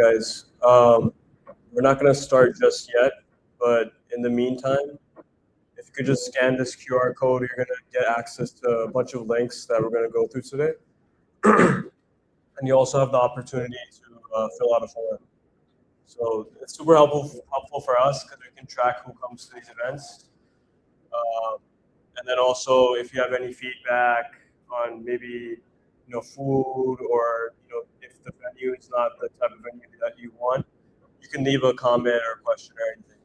guys. We're not going to start just yet, but in the meantime, if you could just scan this QR code, you're going to get access to a bunch of links that we're going to go through today. And you also have the opportunity to fill out a form. So it's super helpful for us because we can track who comes to these events. And then also, if you have any feedback on maybe food, or if the venue is not the type of venue that you want, you can leave a comment or question or anything.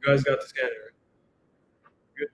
You guys got the scanner, right? Good.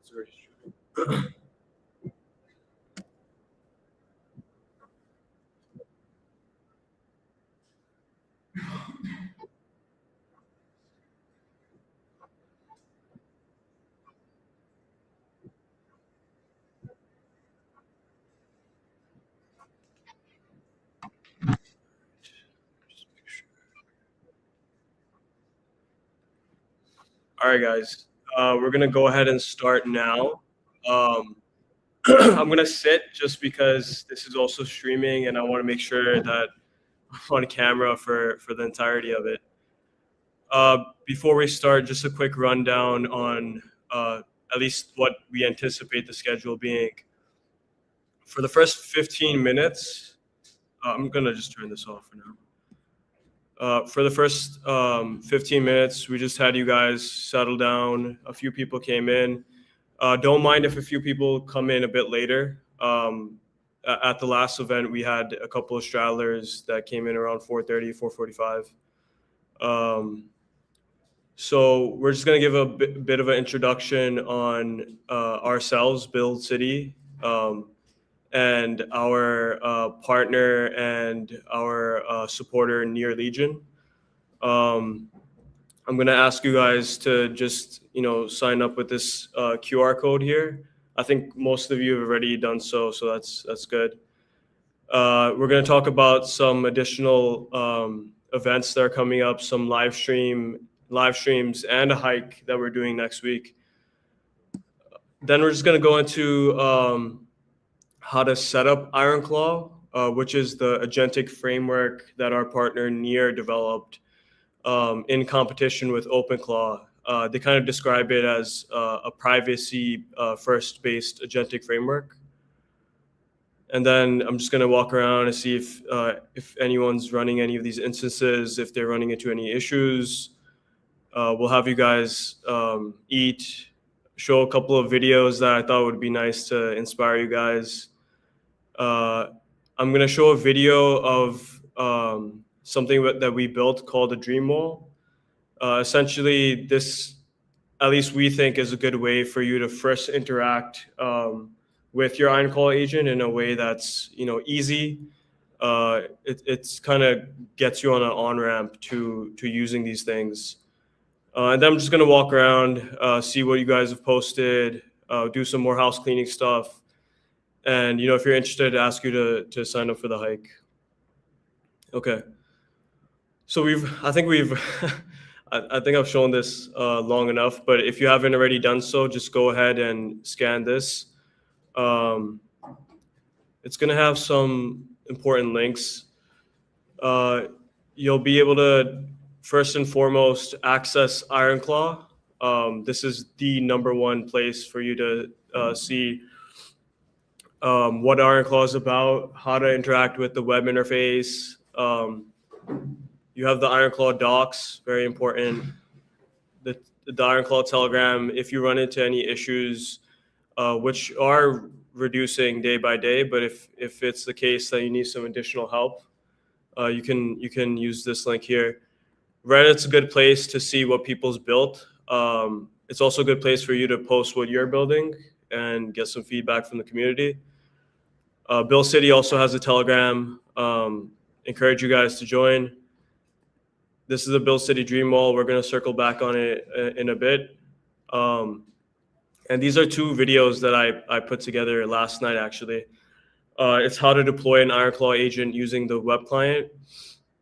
It's already shooting. All right, guys. We're gonna go ahead and start now. Um, I'm gonna sit just because this is also streaming, and I want to make sure that I'm on camera for the entirety of it. Before we start, just a quick rundown on at least what we anticipate the schedule being. For the first 15 minutes, I'm gonna just turn this off for now. For the first 15 minutes, we just had you guys settle down. A few people came in. Don't mind if a few people come in a bit later. At the last event, we had a couple of straddlers that came in around 4:30, 4:45. So we're just going to give a bit of an introduction on ourselves, Build City, and our partner and our supporter, Near Legion. I'm going to ask you guys to just, sign up with this QR code here. I think most of you have already done so that's good. We're going to talk about some additional events that are coming up, some live streams, and a hike that we're doing next week. Then we're just going to go into how to set up Ironclaw, which is the agentic framework that our partner Near developed in competition with OpenClaw. They kind of describe it as a privacy first based agentic framework. And then I'm just going to walk around and see if anyone's running any of these instances, if they're running into any issues. We'll have you guys eat, show a couple of videos that I thought would be nice to inspire you guys. I'm going to show a video of something that we built called a Dreamwall. Essentially, this, at least we think, is a good way for you to first interact with your Ironclaw agent in a way that's easy. It's kind of gets you on an on-ramp to using these things. And then I'm just gonna walk around, see what you guys have posted, do some more house cleaning stuff, and if you're interested, ask you to sign up for the hike. Okay. So I think I've shown this long enough, but if you haven't already done so, just go ahead and scan this. It's going to have some important links. You'll be able to, first and foremost, access Ironclaw. This is the number one place for you to see what Ironclaw is about, how to interact with the web interface. You have the Ironclaw docs, very important. The Ironclaw Telegram, if you run into any issues, which are reducing day by day, but if it's the case that you need some additional help, you can use this link here. Reddit's a good place to see what people's built. It's also a good place for you to post what you're building and get some feedback from the community. Build City also has a Telegram. Encourage you guys to join. This is a Build City Dreamwall. We're going to circle back on it in a bit. And these are two videos that I put together last night, actually. It's how to deploy an Ironclaw agent using the web client,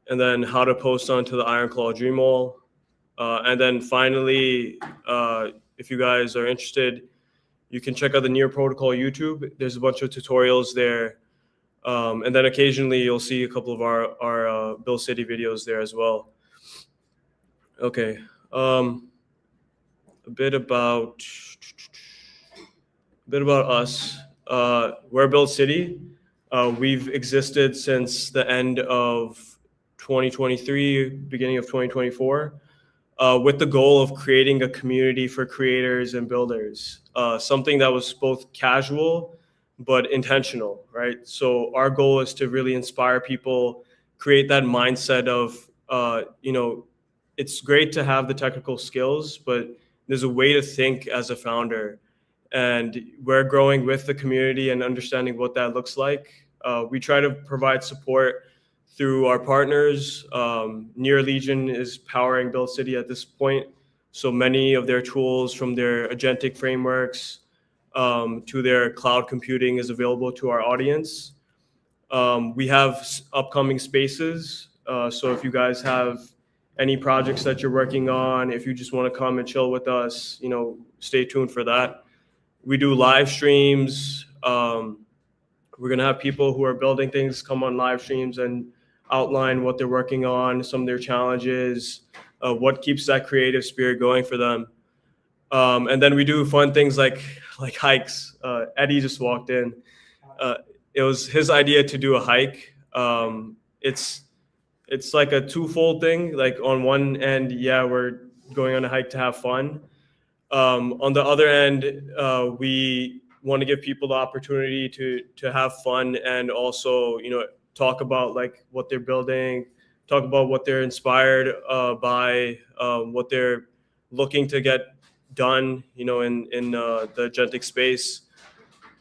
and then how to post onto the Ironclaw Dreamwall. And then finally, if you guys are interested, you can check out the Near Protocol YouTube. There's a bunch of tutorials there. And then occasionally you'll see a couple of our Build City videos there as well. Okay. A bit about us. We're Build City. We've existed since the end of 2023, beginning of 2024, with the goal of creating a community for creators and builders, something that was both casual but intentional, right? So our goal is to really inspire people, create that mindset of, it's great to have the technical skills, but there's a way to think as a founder. And we're growing with the community and understanding what that looks like. We try to provide support through our partners. Near Legion is powering Build City at this point. So many of their tools, from their agentic frameworks to their cloud computing, is available to our audience. We have upcoming spaces. So if you guys have any projects that you're working on. If you just want to come and chill with us, stay tuned for that. We do live streams. We're going to have people who are building things come on live streams and outline what they're working on, some of their challenges, what keeps that creative spirit going for them. And then we do fun things like hikes. Eddie just walked in. It was his idea to do a hike. It's like a twofold thing. Like on one end, yeah, we're going on a hike to have fun. On the other end, we want to give people the opportunity to have fun and also, talk about like what they're building, talk about what they're inspired by, what they're looking to get done, in the agentic space.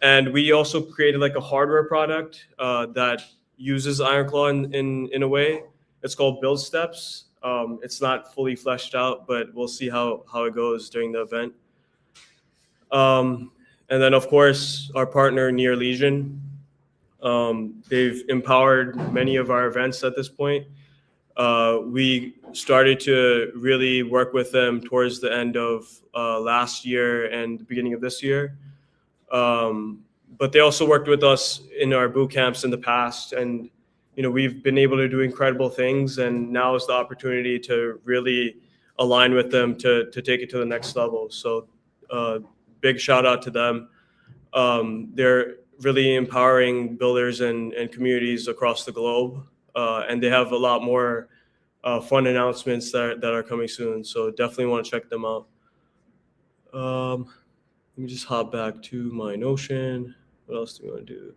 And we also created like a hardware product that uses Ironclaw in a way. It's called Build Steps. It's not fully fleshed out, but we'll see how it goes during the event. And then, of course, our partner, Near Legion. They've empowered many of our events at this point. We started to really work with them towards the end of last year and the beginning of this year. But they also worked with us in our boot camps in the past, and we've been able to do incredible things. And now is the opportunity to really align with them to take it to the next level. So, big shout out to them. They're really empowering builders and communities across the globe, and they have a lot more fun announcements that are coming soon. So definitely want to check them out. Let me just hop back to my Notion. What else do we want to do?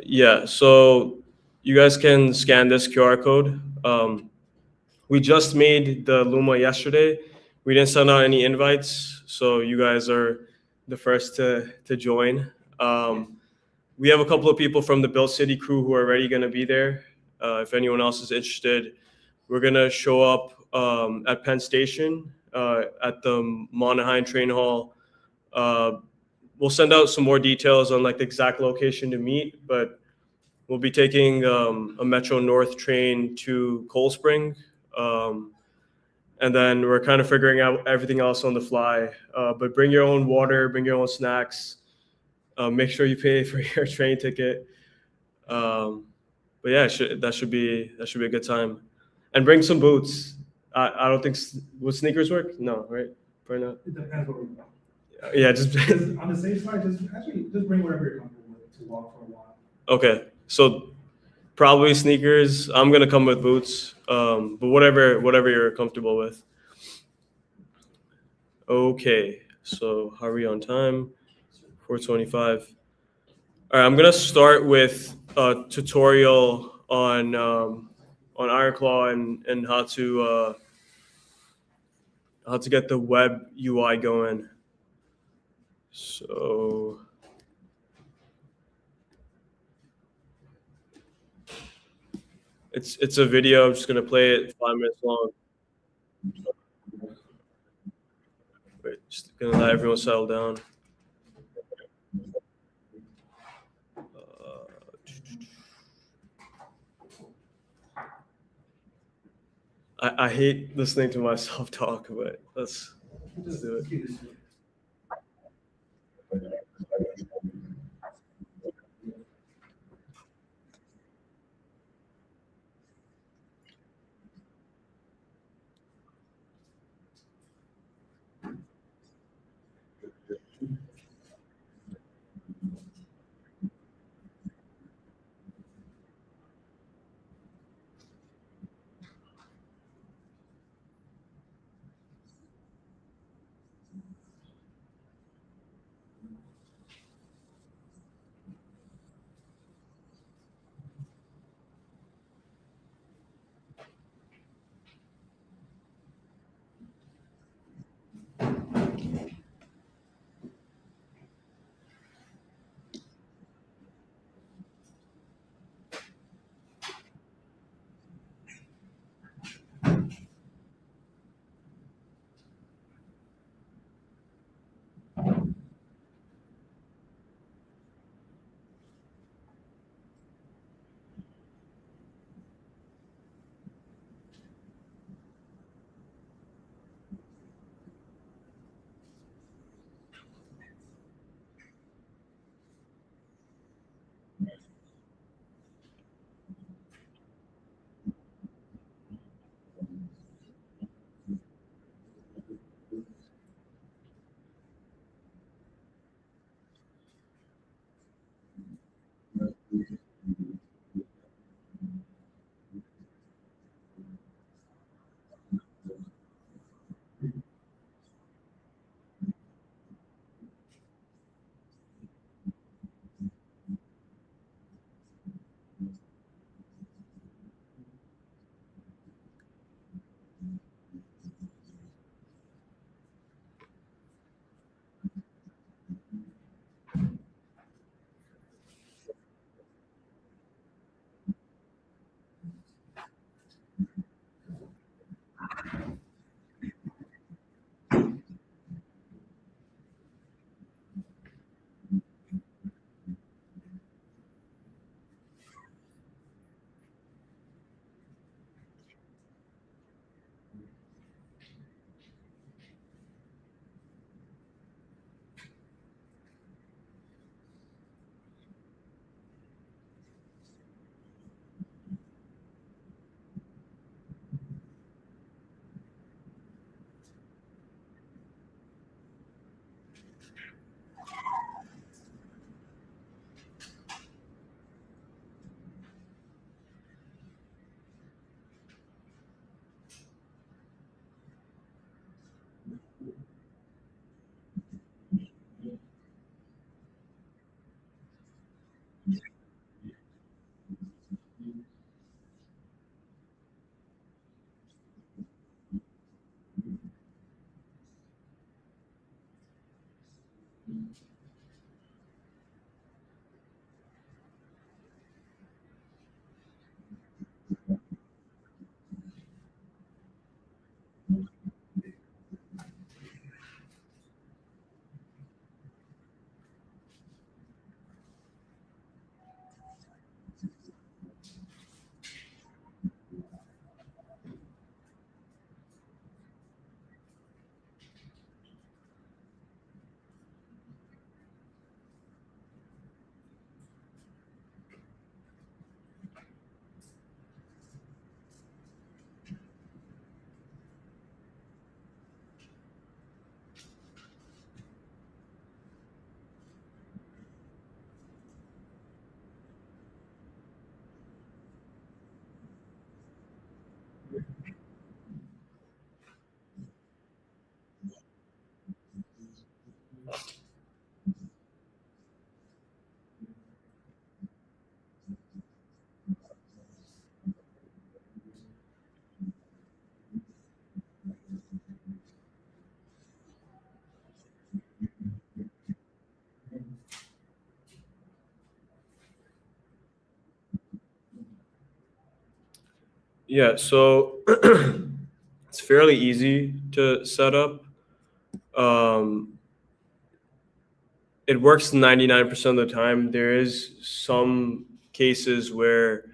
Yeah, so you guys can scan this QR code. We just made the Luma yesterday. We didn't send out any invites, so you guys are the first to join. We have a couple of people from the Build City crew who are already going to be there. If anyone else is interested, we're going to show up at Penn Station at the Monaheim Train Hall. We'll send out some more details on like the exact location to meet, but we'll be taking a Metro North train to Cold Spring. And then we're kind of figuring out everything else on the fly. But bring your own water, bring your own snacks. Make sure you pay for your train ticket. But yeah, that should be a good time. And bring some boots. I don't think would sneakers work? No, right? Probably not. It depends what we want. Yeah, just On the safe side, just bring whatever you're comfortable with to walk for a while. Okay, so probably sneakers. I'm gonna come with boots, but whatever you're comfortable with. Okay, so how are we on time? 4:25. All right, I'm gonna start with a tutorial on Ironclaw and how to get the web UI going. So it's a video. I'm just gonna play it 5 minutes long. Wait, just gonna let everyone settle down. I hate listening to myself talk, but let's do it. Yeah, so it's fairly easy to set up. Um, it works 99% of the time. There is some cases where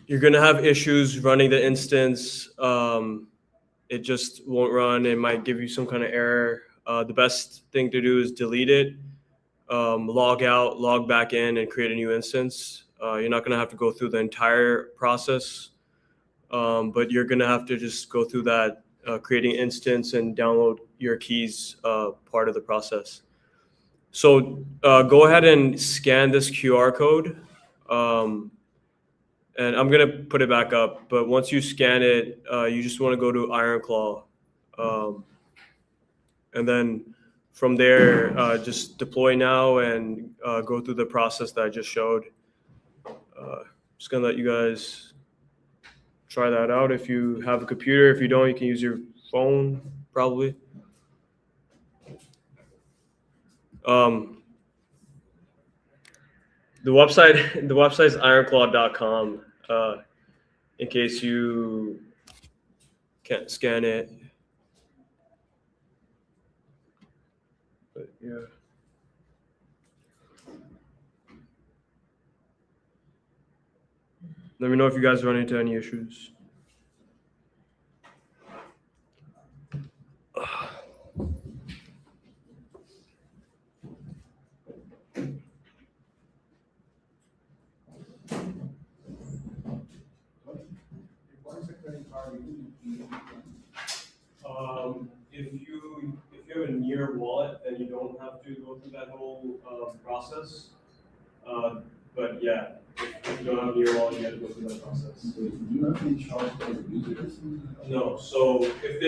you're going to have issues running the instance. It just won't run. It might give you some kind of error. The best thing to do is delete it, log out, log back in, and create a new instance. You're not going to have to go through the entire process, but you're going to have to just go through that creating instance and download your keys part of the process. So go ahead and scan this QR code. And I'm going to put it back up. But once you scan it, you just want to go to IronClaw. And then from there, just deploy now and go through the process that I just showed. Just going to let you guys try that out. If you have a computer, if you don't, you can use your phone probably. The website is ironclaw.com. In case you can't scan it. But yeah. Let me know if you guys run into any issues. If you have a near wallet, then you don't have to go through that whole process. But yeah, if you don't have a near wallet, you have to go through that process. Do you have any charge for the users? No. So if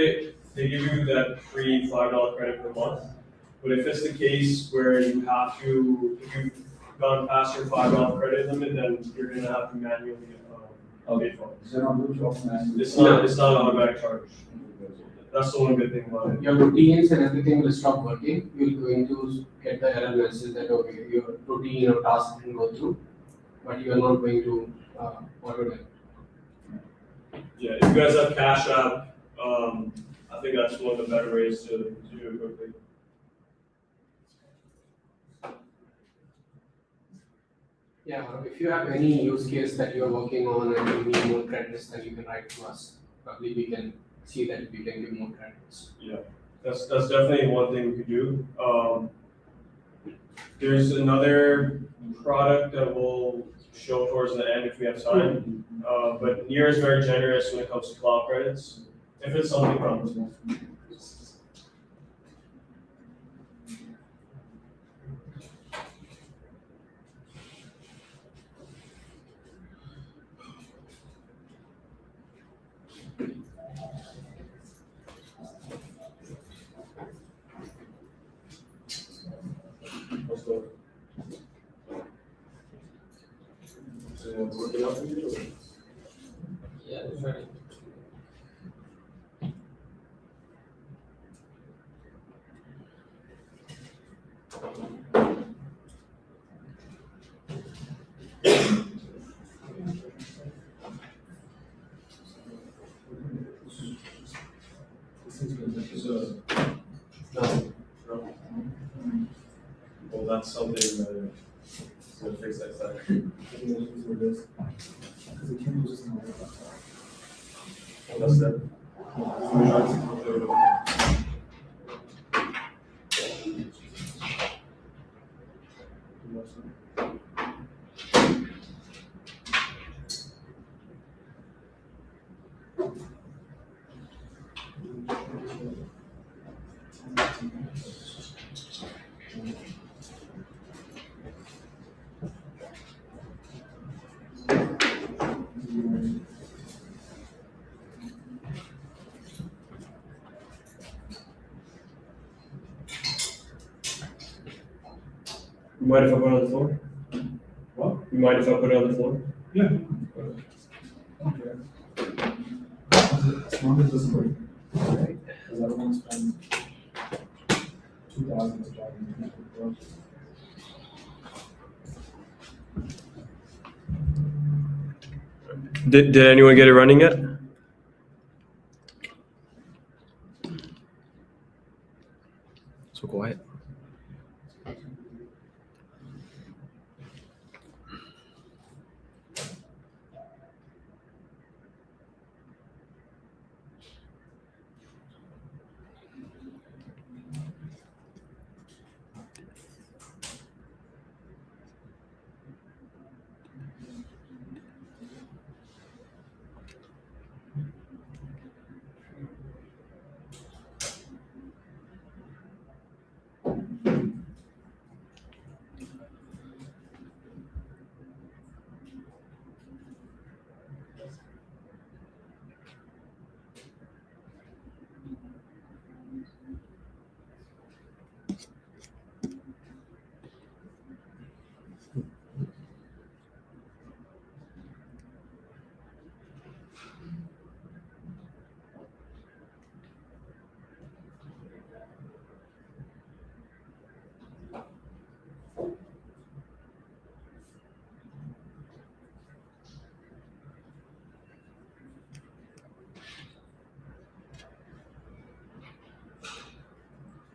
they give you that free $5 credit per month, but if it's the case where you have to, if you've gone past your $5 credit limit, then you're gonna have to manually pay for it. Is there no charge? It's not an automatic charge. That's the one good thing about it. Your routines and everything will stop working. You're going to get the error message that okay, your routine or task didn't go through, but you are not going to auto it. Yeah, if you guys have Cash App, I think that's one of the better ways to do it quickly. Yeah, if you have any use case that you are working on and you need more credits, then you can write to us. Probably we can see that we can give more credits. Yeah, that's definitely one thing we could do. There's another product that we'll show towards the end if we have time. But Near is very generous when it comes to cloud credits. If it's something wrong. Let's go. Working out for you? Yeah, that's right. No. Well, that's something that is going to fix that side. That's that. You mind if I put it on the floor? What? You mind if I put it on the floor? Yeah. Okay. As long as this works. Right? Because I don't want to spend 2,000 to buy these. Did anyone get it running yet? So quiet.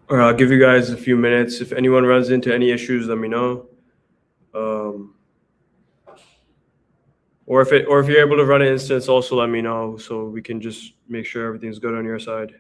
All right, I'll give you guys a few minutes. If anyone runs into any issues, let me know. Or if you're able to run an instance, also let me know so we can just make sure everything's good on your side.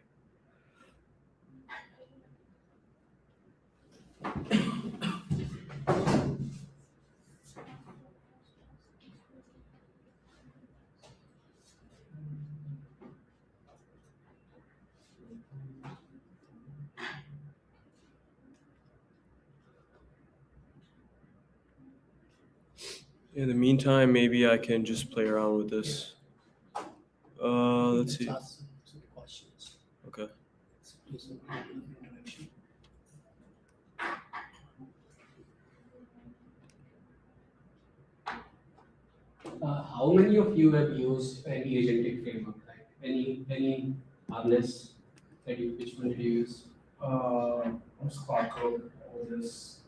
In the meantime, maybe I can just play around with this. Let's see. Ask some questions. Okay. Do some introduction. How many of you have used any agentic framework? Like any harness that you, which one did you use? What's Cloud Code, all this.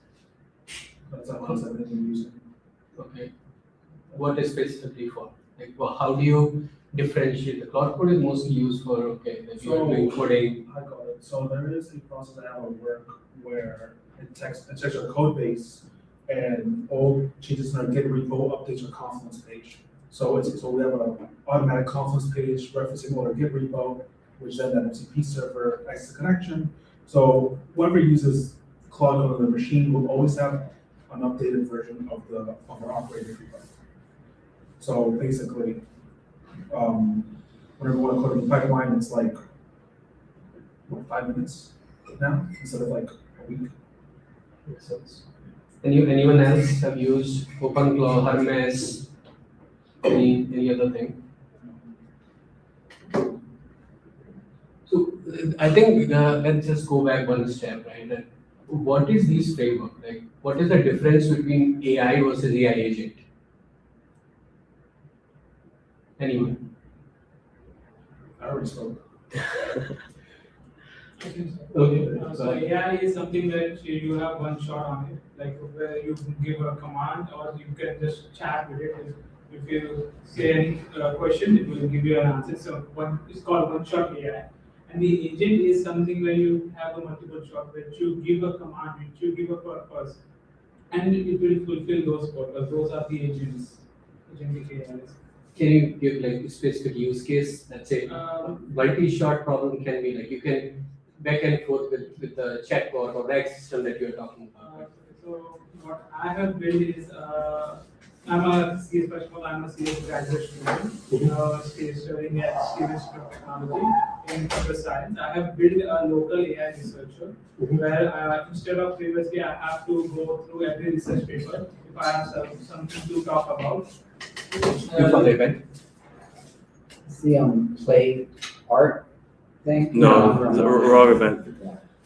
That's the ones I've been using. Okay. What is specifically for? Like, how do you differentiate? The cloud code is mostly used for, okay, like you are doing coding. I got it. So there is a process that I have at work where it checks your code base and all changes in our Git repo updates your Confluence page. So we have an automatic Confluence page referencing all our Git repo, which then that MCP server exits the connection. So whoever uses Cloud Code on the machine will always have an updated version of our operating repo. So basically, whenever we want to code in the pipeline, it's like 5 minutes now instead of like a week. Makes sense. Anyone else have used OpenClaw, Hermes, any other thing? So I think let's just go back one step, right? That what is these framework? Like, what is the difference between AI versus AI agent? Anyone? I already spoke. Okay. So AI is something that you have one shot on it, like where you give a command or you can just chat with it. If you say any question, it will give you an answer. So it's called one shot AI. And the agent is something where you have a multiple shot, which you give a command, which you give a purpose, and it will fulfill those purposes. Those are the agents, agentic AIs. Can you give like a specific use case? Let's say multi-shot problem can be like you can back and forth with the chatbot or RAG system that you're talking about. So what I have built is I'm a CS, first of all, I'm a CS graduate student, studying at CS Technology in computer science. I have built a local AI researcher where instead of previously I have to go through every research paper if I have something to talk about. You for the event? It's the play art thing? No, the wrong event.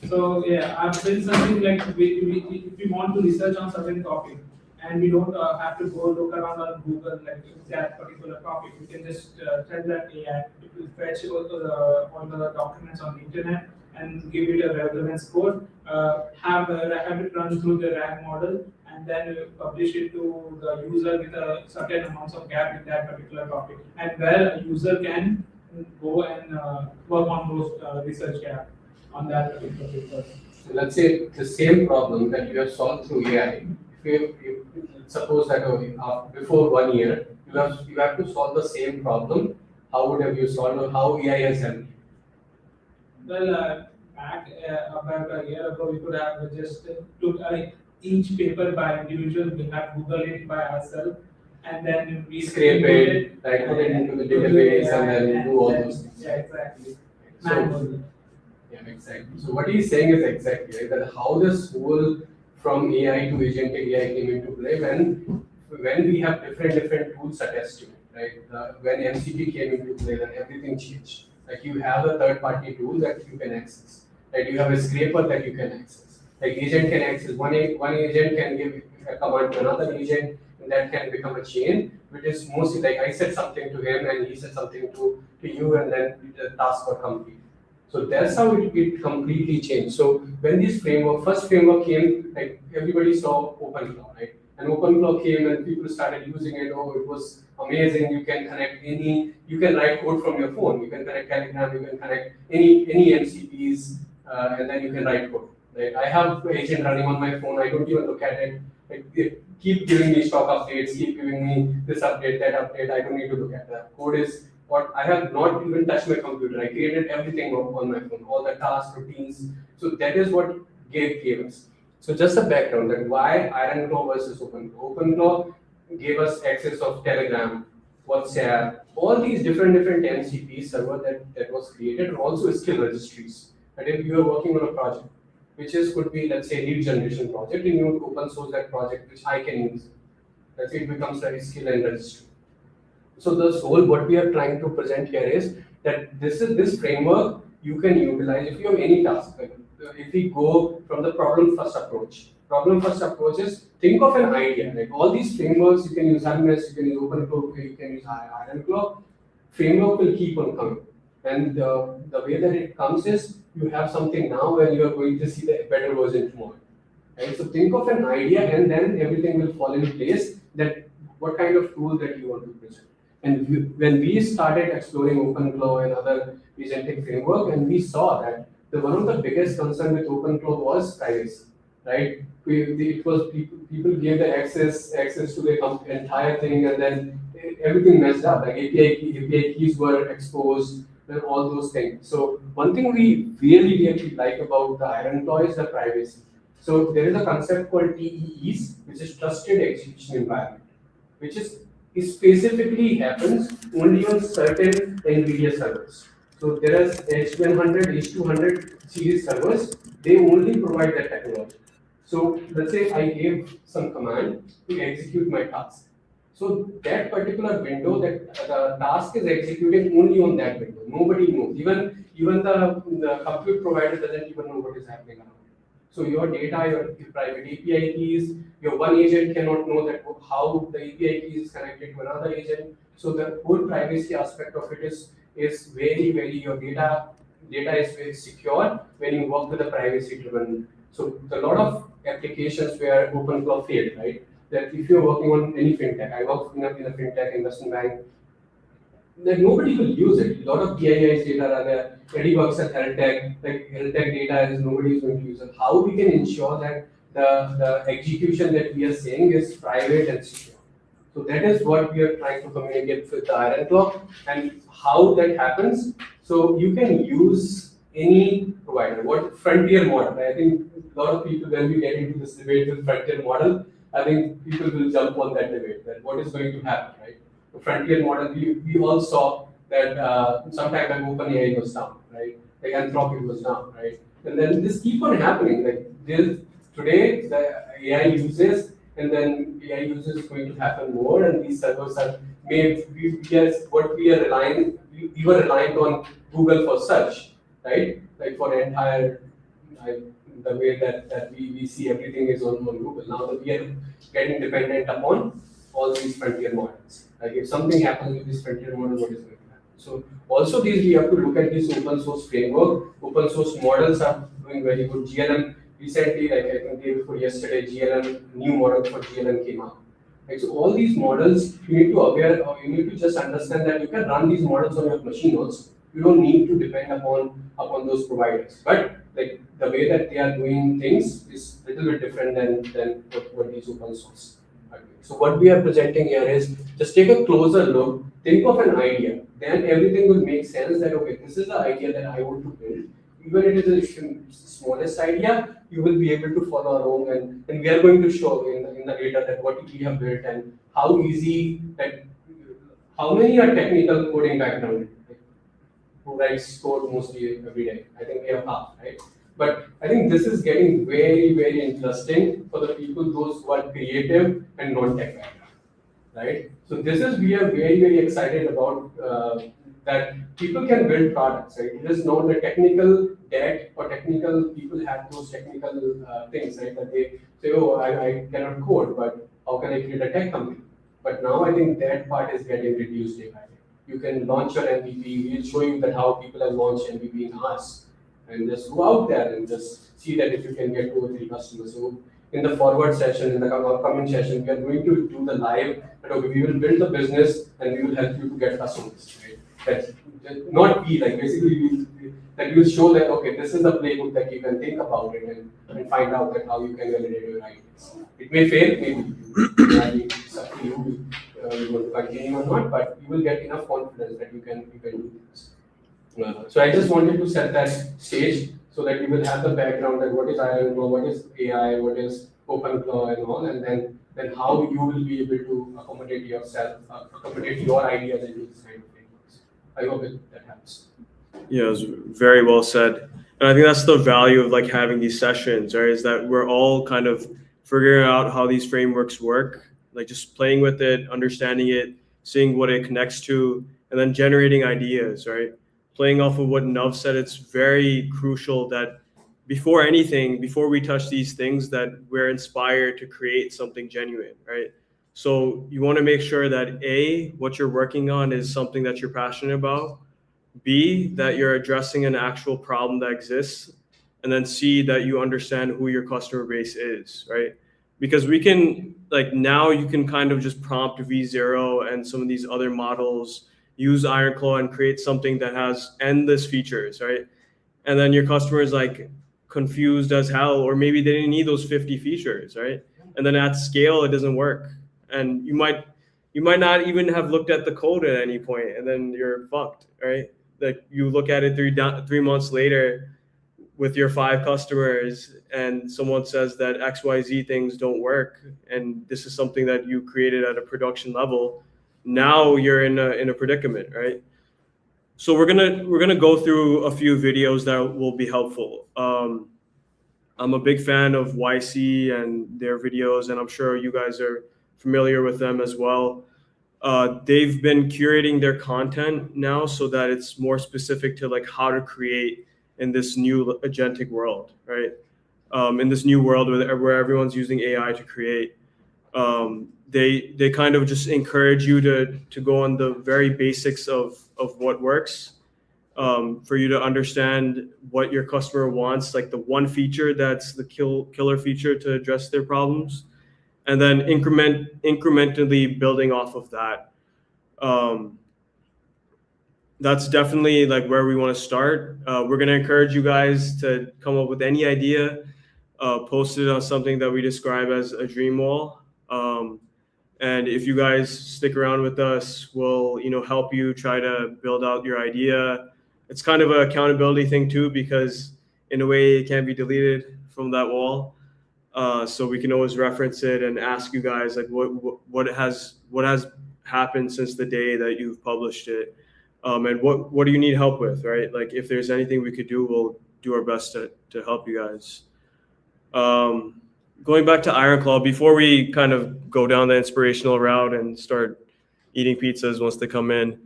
So yeah, I've built something like if we want to research on certain topic and we don't have to go look around on Google like that particular topic, we can just tell that AI it will fetch all the documents on the internet and give it a relevance code, have it run through the RAG model, and then publish it to the user with a certain amounts of gap in that particular topic, and where a user can go and work on those research gap on that particular paper. So let's say the same problem that you have solved through AI. If you suppose that before 1 year you have to solve the same problem, how would have you solved or how AI has helped? Well, back about a year ago, we could have just took each paper by individual. We have Google it by ourselves, and then we Scrape input it, like put it into the database and then do all those things. Yeah, exactly. So, Manually. yeah, exactly. So what he's saying is exactly right, that how this whole from AI to agentic AI came into play when we have different tools attached to it, right? When MCP came into play, then everything changed. Like you have a third-party tool that you can access, right? You have a scraper that you can access. Like agent can access one agent can give a command to another agent, and that can become a chain, which is mostly like I said something to him and he said something to you, and then the task got complete. So that's how it completely changed. So when this first framework came, like everybody saw OpenClaw, right? And OpenClaw came and people started using it. Oh, it was amazing. You can connect you can write code from your phone. You can connect Telegram, you can connect any MCPs, and then you can write code. Right? I have agent running on my phone. I don't even look at it. Like, it keep giving me stock updates, keep giving me this update, that update. I don't need to look at that. Code is what I have not even touched my computer. I created everything on my phone, all the tasks, routines. So that is what gave us. So just a background that why IronClaw versus OpenClaw. OpenClaw gave us access of Telegram, WhatsApp, all these different MCP server that was created, and also skill registries. And if you are working on a project, which could be let's say lead generation project, and you would open source that project, which I can use. Let's say it becomes a skill and registry. So the whole what we are trying to present here is that this framework you can utilize if you have any task. Like, if we go from the problem first approach. Problem first approach is think of an idea. Like all these frameworks, you can use Hermes, you can use OpenClaw, you can use IronClaw. Framework will keep on coming. And the way that it comes is you have something now and you are going to see the better version tomorrow. Right? So think of an idea and then everything will fall in place that what kind of tool that you want to present. And when we started exploring OpenClaw and other agentic framework, and we saw that one of the biggest concern with OpenClaw was privacy, right? It was people gave the access to the entire thing, and then everything messed up. Like API keys were exposed, and all those things. So one thing we really like about the IronClaw is the privacy. So there is a concept called TEEs, which is Trusted Execution Environment, which is it specifically happens only on certain NVIDIA servers. So there is H100, H200 series servers, they only provide that technology. So let's say I gave some command to execute my task. So that particular window, that the task is executing only on that window. Nobody knows. Even the compute provider doesn't even know what is happening around. So your data, your private API keys, your one agent cannot know that how the API key is connected to another agent. So the whole privacy aspect of it is very your data is very secure when you work with a privacy driven. So a lot of applications where OpenClaw failed, right? That if you're working on any fintech, I work in a fintech investment bank, that nobody will use it. A lot of PII's data are there. Eddie works at health tech. Like health tech data is nobody is going to use it. How we can ensure that the execution that we are saying is private and secure. So that is what we are trying to communicate with the IronClaw, and how that happens. So you can use any provider. What frontier model? I think a lot of people, when we get into this debate with frontier model, I think people will jump on that debate. That what is going to happen, right? The frontier model, we all saw that sometime ago OpenAI was down, right? Like Anthropic was down, right? And then this keep on happening. Like today, the AI uses, and then AI uses is going to happen more, and these servers are made. We were reliant on Google for search, right? Like for the entire the way that we see everything is on Google. Now that we are getting dependent upon all these frontier models. Like if something happens with this frontier model, what is going to happen? So also these we have to look at this open source framework. Open source models are doing very good. GLM recently, like I think day before yesterday, GLM new model for GLM came out. Right, so all these models you need to aware, or you need to just understand that you can run these models on your machine also. You don't need to depend upon those providers. But like the way that they are doing things is a little bit different than what these open source are doing. So what we are presenting here is just take a closer look, think of an idea, then everything will make sense that okay, this is the idea that I want to build. Even if it is the smallest idea, you will be able to follow along, and we are going to show in the data that what we have built and how easy that how many are technical coding background, like, who writes code mostly every day. I think we have half, right? But I think this is getting very, very interesting for the people, those who are creative and non-tech background, right? So this is, we are very, very excited about that people can build products, right? It is not the technical debt or technical people have those technical things, right? That they say, oh, I cannot code, but how can I create a tech company? But now I think that part is getting reduced day by day. You can launch your MVP. We'll show you that how people have launched MVP in hours, and just go out there and just see that if you can get 2 or 3 customers. So in the forward session, in the upcoming session, we are going to do the live. But okay, we will build the business and we will help you to get customers. Right? That not be like basically that you will show that okay, this is the playbook that you can think about it and find out that how you can validate your ideas. It may fail, maybe. It's up to you. You want to continue or not, but you will get enough confidence that you can do this. So I just wanted to set that stage so that you will have the background that what is IRClaw, what is AI, what is OpenClaw and all, and then how you will be able to accommodate yourself, accommodate your ideas into this kind of frameworks. I hope that helps. Yeah, it was very well said. And I think that's the value of like having these sessions, right? Is that we're all kind of figuring out how these frameworks work, like just playing with it, understanding it, seeing what it connects to, and then generating ideas, right? Playing off of what Nav said, it's very crucial that before anything, before we touch these things, that we're inspired to create something genuine, right? So you want to make sure that A, what you're working on is something that you're passionate about, B, that you're addressing an actual problem that exists, and then C, that you understand who your customer base is, right? Because we can, like now you can kind of just prompt V0 and some of these other models, use IronClaw and create something that has endless features, right? And then your customer is like confused as hell, or maybe they didn't need those 50 features, right? And then at scale, it doesn't work. And you might not even have looked at the code at any point, and then you're fucked, right? Like you look at it 3 months later with your 5 customers, and someone says that XYZ things don't work, and this is something that you created at a production level. Now you're in a predicament, right? So we're gonna go through a few videos that will be helpful. I'm a big fan of YC and their videos, and I'm sure you guys are familiar with them as well. They've been curating their content now so that it's more specific to like how to create in this new agentic world, right? In this new world where everyone's using AI to create. They kind of just encourage you to go on the very basics of what works, for you to understand what your customer wants, like the one feature that's the killer feature to address their problems, and then incrementally building off of that. That's definitely like where we want to start. We're going to encourage you guys to come up with any idea, post it on something that we describe as a dream wall. And if you guys stick around with us, we'll help you try to build out your idea. It's kind of an accountability thing too, because in a way it can't be deleted from that wall. So we can always reference it and ask you guys like what has happened since the day that you've published it, and what do you need help with, right? Like if there's anything we could do, we'll do our best to help you guys. Going back to IronClaw, before we kind of go down the inspirational route and start eating pizzas once they come in,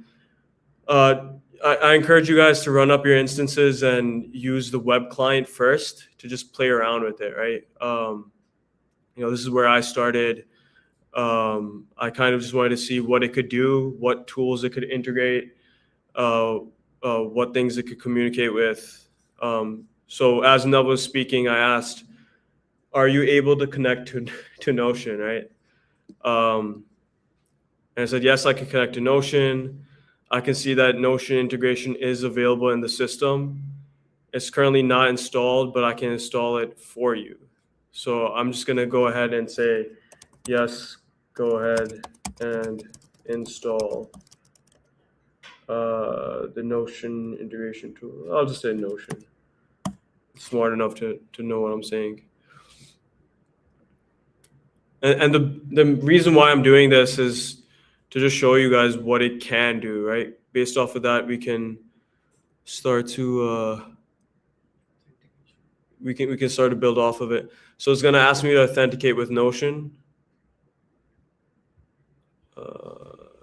I encourage you guys to run up your instances and use the web client first to just play around with it, right? This is where I started. I kind of just wanted to see what it could do, what tools it could integrate, what things it could communicate with. So as Nub was speaking, I asked, are you able to connect to Notion, right? And I said, yes, I can connect to Notion. I can see that Notion integration is available in the system. It's currently not installed, but I can install it for you. So I'm just going to go ahead and say, yes, go ahead and install the Notion integration tool. I'll just say Notion. It's smart enough to know what I'm saying. And the reason why I'm doing this is to just show you guys what it can do, right? Based off of that, we can start to we can start to build off of it. So it's gonna ask me to authenticate with Notion.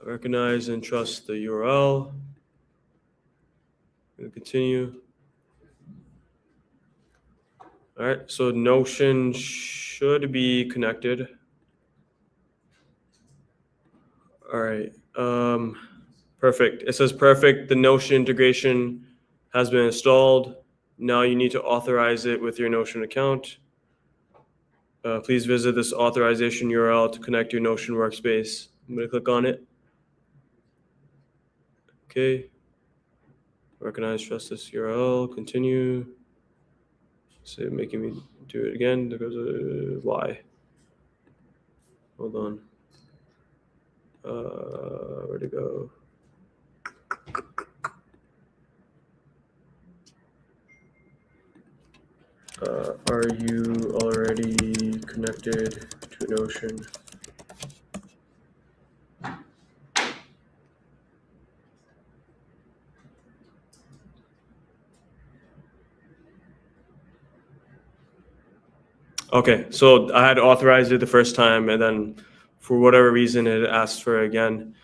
Recognize and trust the URL. We'll continue. All right, so Notion should be connected. All right, perfect. It says perfect. The Notion integration has been installed. Now you need to authorize it with your Notion account. Please visit this authorization URL to connect your Notion workspace. I'm going to click on it. Okay. Recognize, trust this URL. Continue. So making me do it again. There goes a why. Hold on. Where'd it go? Are you already connected to Notion? Okay, so I had authorized it the first time, and then for whatever reason, it asked for it again.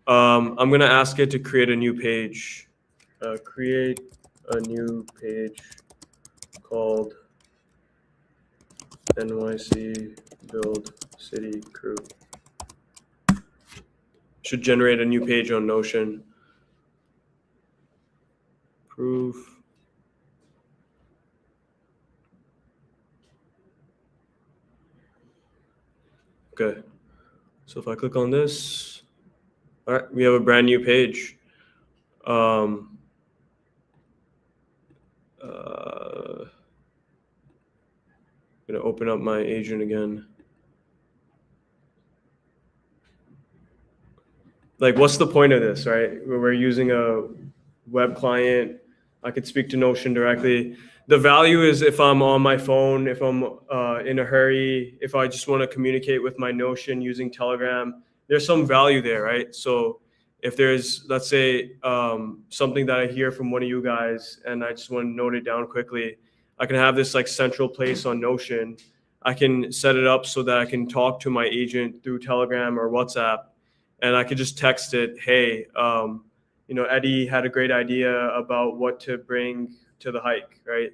I'm going to ask it to create a new page. Create a new page called NYC Build City Crew. Should generate a new page on Notion. Proof. Okay. So if I click on this, all right, we have a brand new page. I'm gonna open up my agent again. Like, what's the point of this, right? We're using a web client. I could speak to Notion directly. The value is if I'm on my phone, if I'm in a hurry, if I just want to communicate with my Notion using Telegram, there's some value there, right? So if there's, let's say, something that I hear from one of you guys and I just want to note it down quickly, I can have this like central place on Notion. I can set it up so that I can talk to my agent through Telegram or WhatsApp, and I could just text it, hey, Eddie had a great idea about what to bring to the hike, right?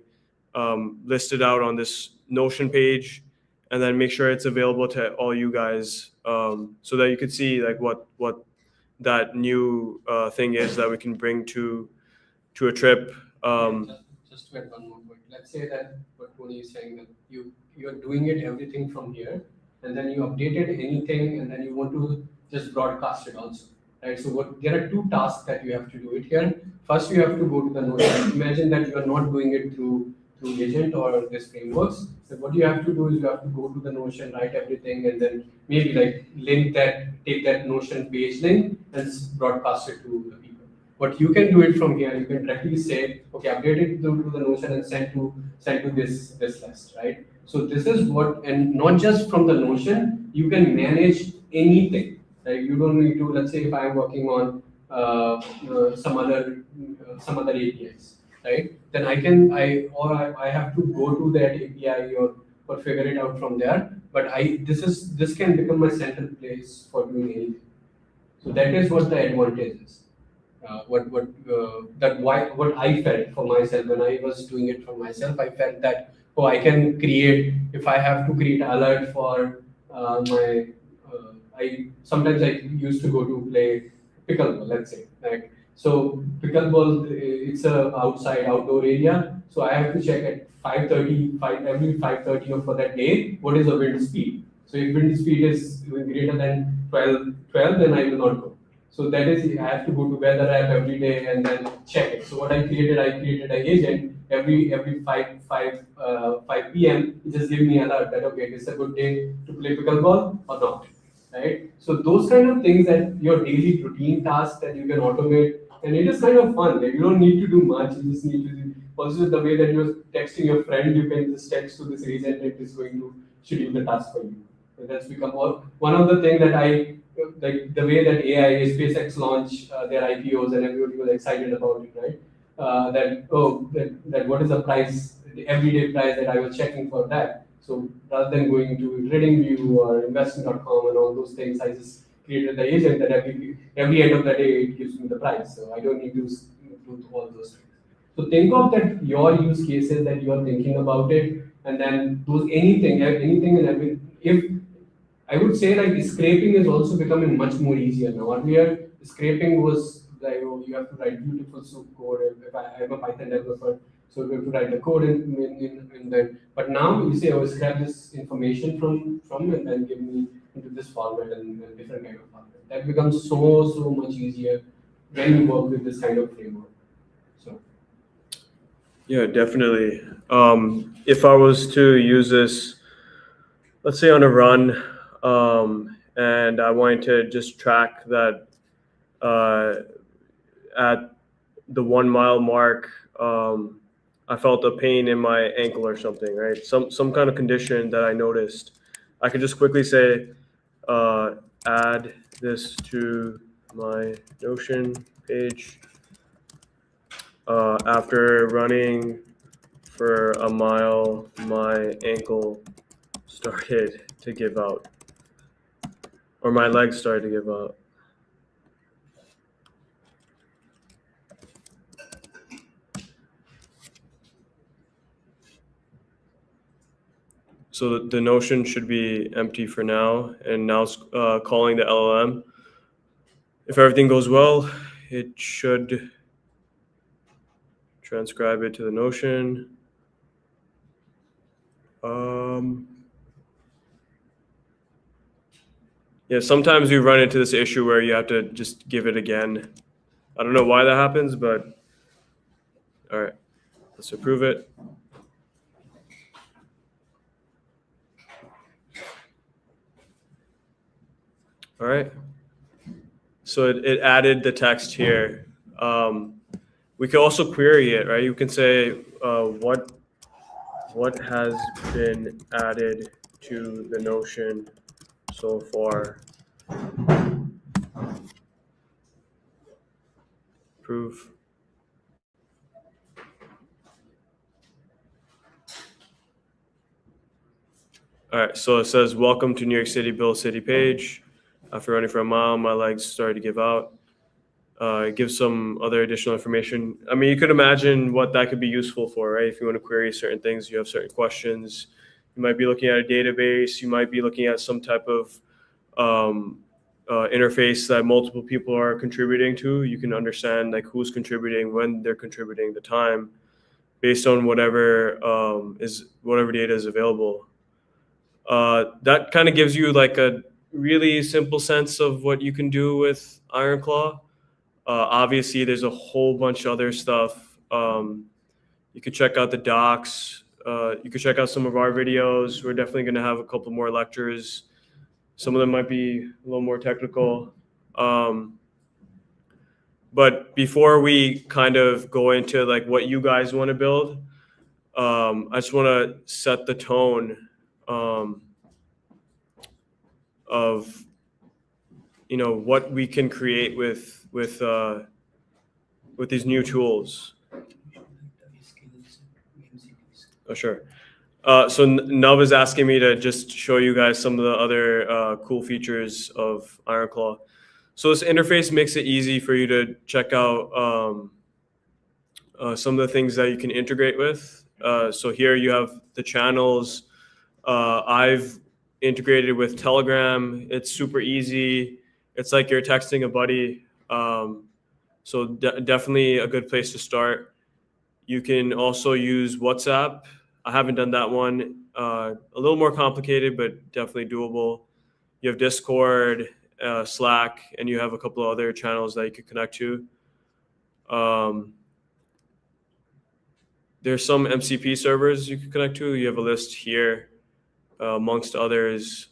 List it out on this Notion page, and then make sure it's available to all you guys, so that you could see like what that new thing is that we can bring to a trip. Just to add one more point. Let's say that what Tony is saying, that you're doing it everything from here, and then you updated anything, and then you want to just broadcast it also. Right, so there are two tasks that you have to do it here. First, you have to go to the Notion. Imagine that you are not doing it through Agent or this frameworks. So what you have to do is you have to go to the Notion, write everything, and then maybe like take that Notion page link and broadcast it to the people. What you can do it from here, you can directly say, okay, update it to the Notion and send to this list, right? So this is what, and not just from the Notion, you can manage anything. Right? You don't need to, let's say if I'm working on some other APIs, right? Then I have to go to that API or figure it out from there. But this can become my central place for doing anything. So that is what the advantage is. what I felt for myself when I was doing it for myself. I felt that, oh, I can create, if I have to create alert for my I sometimes I used to go to play pickleball, let's say, like, so pickleball, it's a outdoor area, so I have to check at 5:30, every 5:30 of for that day, what is the wind speed. So if wind speed is greater than 12, then I will not go. So that is, I have to go to weather app every day and then check it. So what I created an agent every 5 p.m. It just give me alert that, okay, it's a good day to play pickleball or not, right? So those kind of things, that your daily routine tasks that you can automate, and it is kind of fun. Like, you don't need to do much. You just need to do, also the way that you're texting your friend, you can just text to this agent, and it is going to schedule the task for you. And that's become one of the things that I like, the way that AI, SpaceX launched their IPOs, and everybody was excited about it, right? That what is the price, the everyday price that I was checking for that. So rather than going to TradingView or investing.com and all those things, I just created the agent that every end of the day it gives me the price. So I don't need to do all those things. So think of that, your use cases that you are thinking about it, and then those anything and everything. If I would say, like, scraping is also becoming much more easier now. Earlier, scraping was like, oh, you have to write beautiful soup code. If I'm a Python developer, so you have to write the code in that. But now you say, oh, scrap this information from and then give me into this format and different kind of format. That becomes so much easier when you work with this kind of framework. So Yeah, definitely. If I was to use this, let's say on a run, and I wanted to just track that at the 1 mile mark, I felt a pain in my ankle or something, right? Some kind of condition that I noticed. I could just quickly say, add this to my Notion page. After running for a mile, my ankle started to give out, or my legs started to give out. So the Notion should be empty for now, and now calling the LLM. If everything goes well, it should transcribe it to the Notion. Yeah, sometimes we run into this issue where you have to just give it again. I don't know why that happens, but all right, let's approve it. All right. So it added the text here. We can also query it, right? You can say, what has been added to the Notion so far? Proof. All right, so it says, welcome to New York City Bill City page. After running for a mile, my legs started to give out. It gives some other additional information. I mean, you could imagine what that could be useful for, right? If you want to query certain things, you have certain questions. You might be looking at a database. You might be looking at some type of interface that multiple people are contributing to. You can understand like who's contributing, when they're contributing, the time, based on whatever data is available. That kind of gives you like a really simple sense of what you can do with Ironclaw. Obviously, there's a whole bunch of other stuff. You could check out the docs. You could check out some of our videos. We're definitely going to have a couple more lectures. Some of them might be a little more technical. But before we kind of go into like what you guys want to build, I just want to set the tone of what we can create with these new tools. Oh, sure. So Nav is asking me to just show you guys some of the other cool features of Ironclaw. So this interface makes it easy for you to check out some of the things that you can integrate with. So here you have the channels. I've integrated with Telegram. It's super easy. It's like you're texting a buddy. So definitely a good place to start. You can also use WhatsApp. I haven't done that one. A little more complicated, but definitely doable. You have Discord, Slack, and you have a couple of other channels that you could connect to. There's some MCP servers you can connect to. You have a list here, amongst others.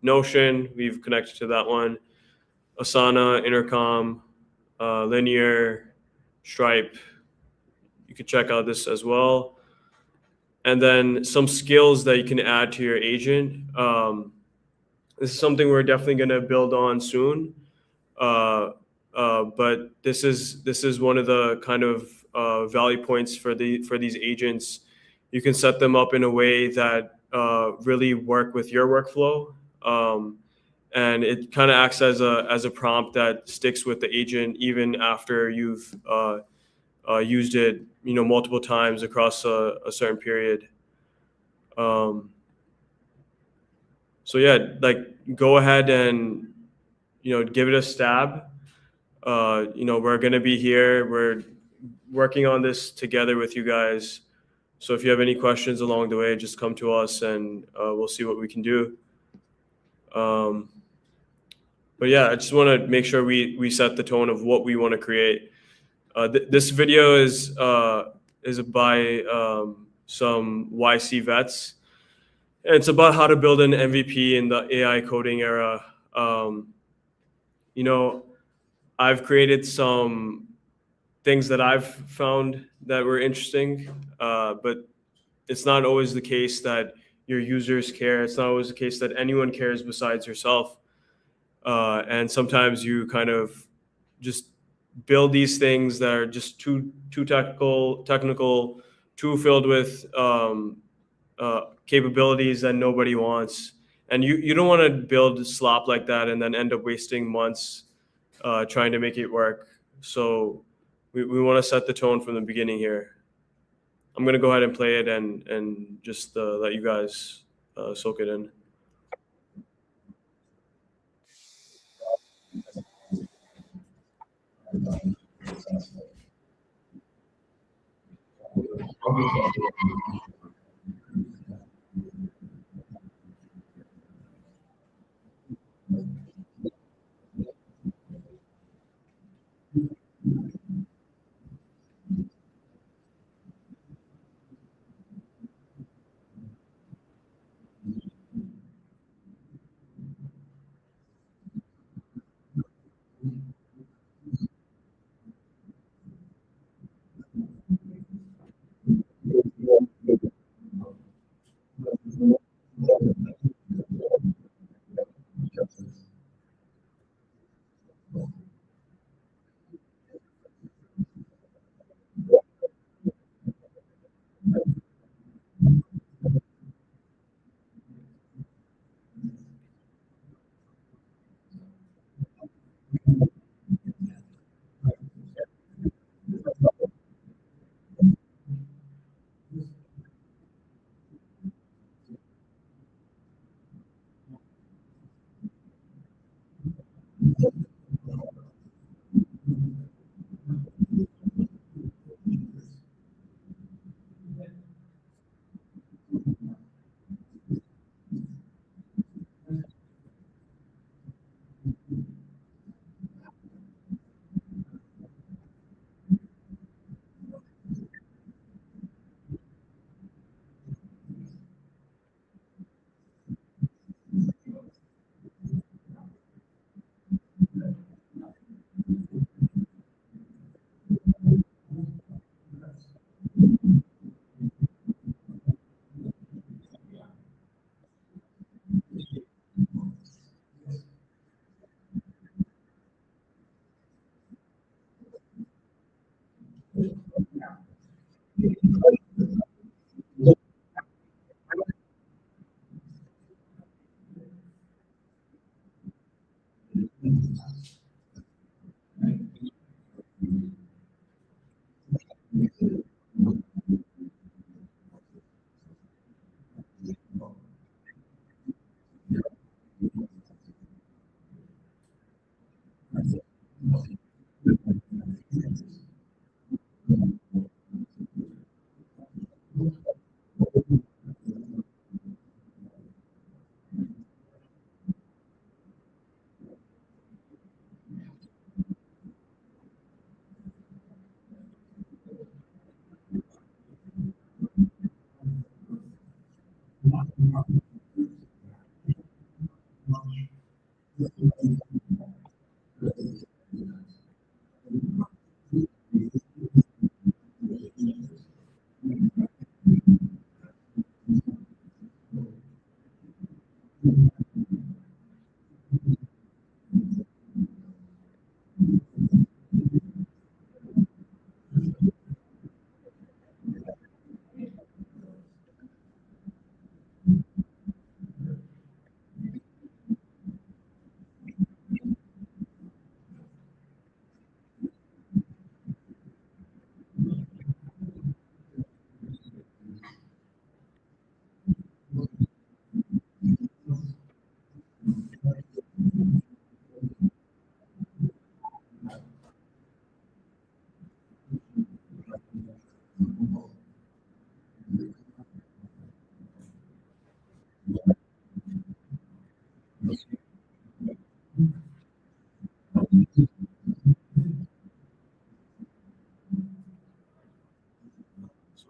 Notion, we've connected to that one. Asana, Intercom, Linear, Stripe. You could check out this as well. And then some skills that you can add to your agent. This is something we're definitely going to build on soon. But this is one of the kind of value points for these agents. You can set them up in a way that really work with your workflow, and it kind of acts as a prompt that sticks with the agent even after you've used it, multiple times across a certain period. So yeah, like go ahead and give it a stab. We're gonna be here. We're working on this together with you guys. So if you have any questions along the way, just come to us and we'll see what we can do. But yeah, I just want to make sure we set the tone of what we want to create. This video is by some YC vets. And it's about how to build an MVP in the AI coding era. I've created some things that I've found that were interesting, but it's not always the case that your users care. It's not always the case that anyone cares besides yourself. And sometimes you kind of just build these things that are just too technical, too filled with capabilities that nobody wants. And you don't want to build slop like that and then end up wasting months trying to make it work. So we want to set the tone from the beginning here. I'm going to go ahead and play it and just let you guys soak it in.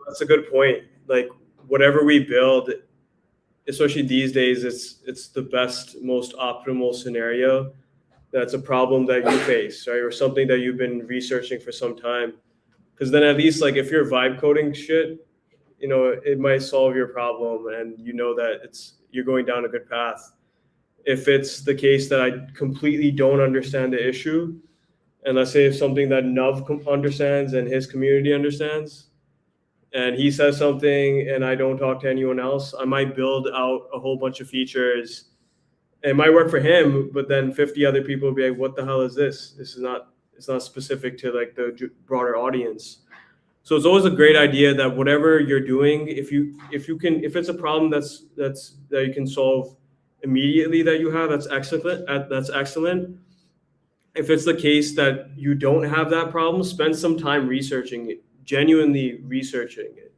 That's a good point. Like whatever we build, especially these days, it's the best, most optimal scenario. That's a problem that you face, right, or something that you've been researching for some time. Because then at least like if you're vibe coding shit, it might solve your problem, and you know that you're going down a good path. If it's the case that I completely don't understand the issue, and let's say it's something that understands and his community understands, and he says something and I don't talk to anyone else, I might build out a whole bunch of features. It might work for him, but then 50 other people will be like, what the hell is this? It's not specific to like the broader audience. So it's always a great idea that whatever you're doing, if it's a problem that you can solve immediately, that you have, that's excellent. That's excellent. If it's the case that you don't have that problem, spend some time researching it, genuinely researching it,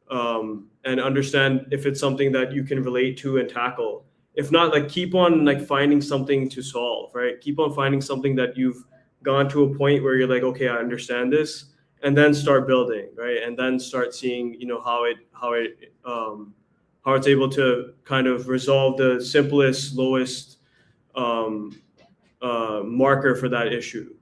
and understand if it's something that you can relate to and tackle. If not, like keep on like finding something to solve, right? Keep on finding something that you've gone to a point where you're like, okay, I understand this, and then start building, right? And then start seeing, how it's able to kind of resolve the simplest, lowest um, marker for that issue.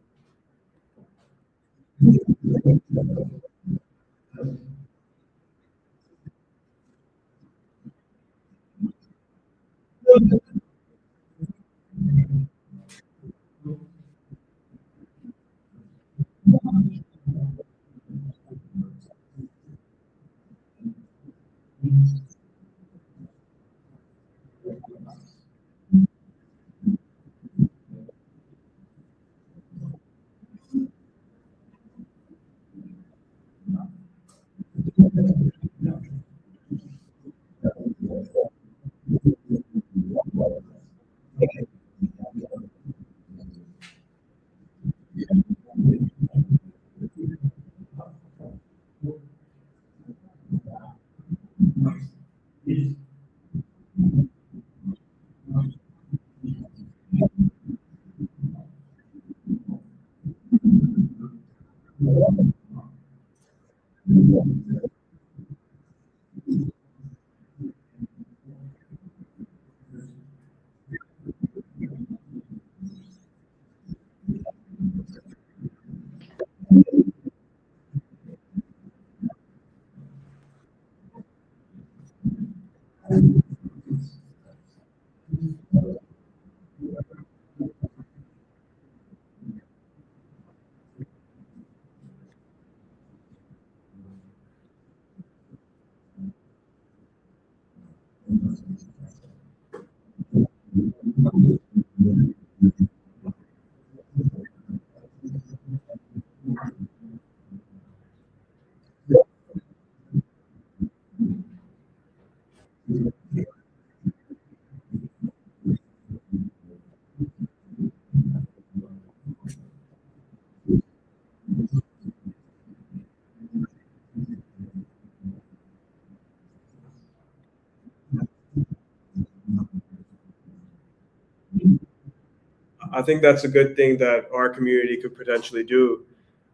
I think that's a good thing that our community could potentially do.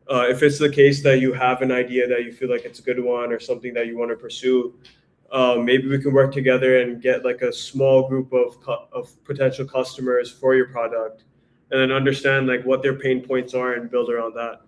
If it's the case that you have an idea that you feel like it's a good one or something that you want to pursue, maybe we can work together and get like a small group of potential customers for your product, and then understand like what their pain points are and build around that.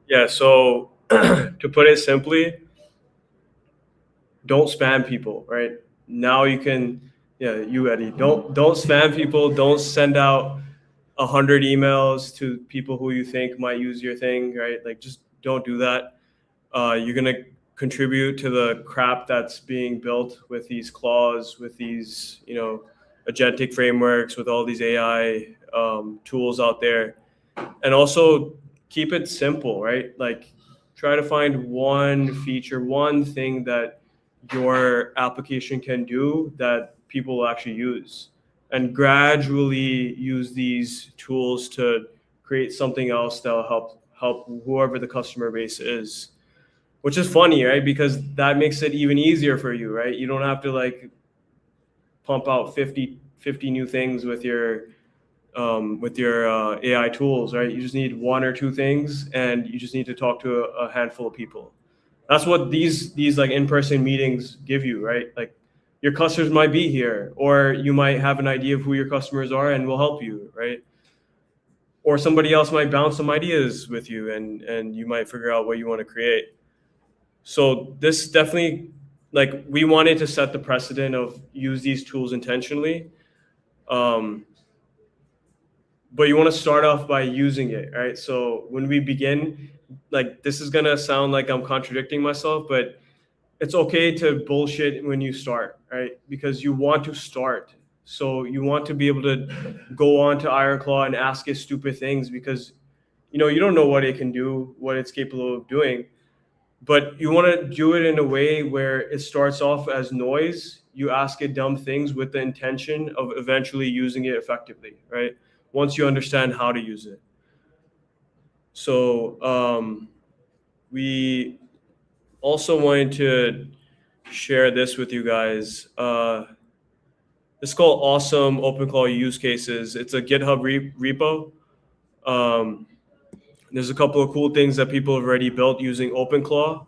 Yeah, so to put it simply, don't spam people, right? Now you can, yeah, you Eddie, don't spam people. Don't send out 100 emails to people who you think might use your thing, right? Like just don't do that. You're gonna contribute to the crap that's being built with these claws, with these, agentic frameworks, with all these AI tools out there, and also keep it simple, right? Like try to find one feature, one thing that your application can do that people will actually use, and gradually use these tools to create something else that'll help whoever the customer base is, which is funny, right? Because that makes it even easier for you, right? You don't have to like pump out 50 new things with your AI tools, right? You just need one or two things, and you just need to talk to a handful of people. That's what these like in-person meetings give you, right? Like your customers might be here, or you might have an idea of who your customers are, and we'll help you, right? Or somebody else might bounce some ideas with you, and you might figure out what you want to create. So this definitely like we wanted to set the precedent of use these tools intentionally. But you want to start off by using it, right? So when we begin, like this is gonna sound like I'm contradicting myself, but it's okay to bullshit when you start, right? Because you want to start. So you want to be able to go on to Ironclaw and ask it stupid things because you don't know what it can do, what it's capable of doing. But you want to do it in a way where it starts off as noise. You ask it dumb things with the intention of eventually using it effectively, right? Once you understand how to use it. So we also wanted to share this with you guys. It's called Awesome OpenClaw Use Cases. It's a GitHub repo. There's a couple of cool things that people have already built using OpenClaw.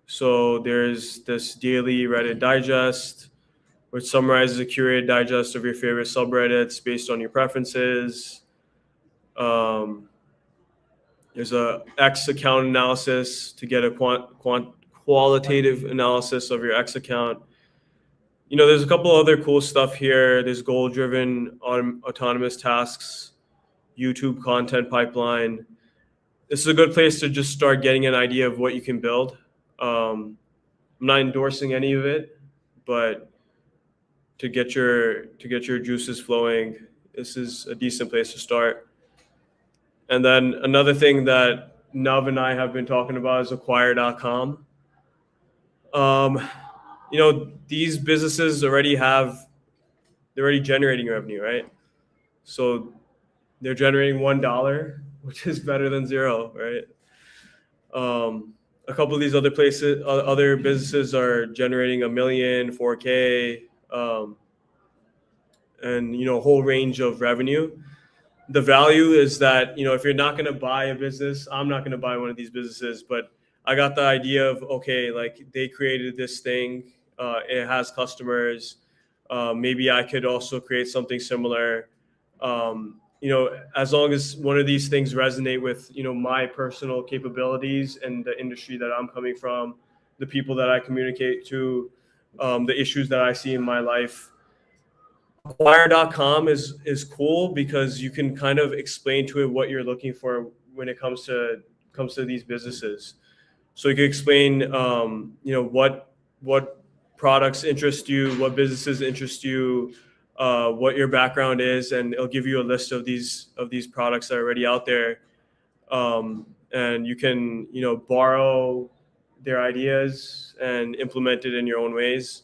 So there's this daily Reddit digest, which summarizes a curated digest of your favorite subreddits based on your preferences. There's a X account analysis to get a qualitative analysis of your X account. There's a couple other cool stuff here. There's goal-driven autonomous tasks, YouTube content pipeline. This is a good place to just start getting an idea of what you can build. I'm not endorsing any of it, but to get your juices flowing, this is a decent place to start. And then another thing that Nav and I have been talking about is acquire.com. These businesses they're already generating revenue, right? So they're generating $1, which is better than zero, right? A couple of these other businesses are generating 1 million, 4K, and a whole range of revenue. The value is that if you're not going to buy a business, I'm not going to buy one of these businesses, but I got the idea of okay, like they created this thing, it has customers, maybe I could also create something similar. As long as one of these things resonate with my personal capabilities and the industry that I'm coming from, the people that I communicate to, the issues that I see in my life. Acquire.com is cool because you can kind of explain to it what you're looking for when it comes to these businesses. So you can explain what products interest you, what businesses interest you, what your background is, and it'll give you a list of these products that are already out there. And you can borrow their ideas and implement it in your own ways.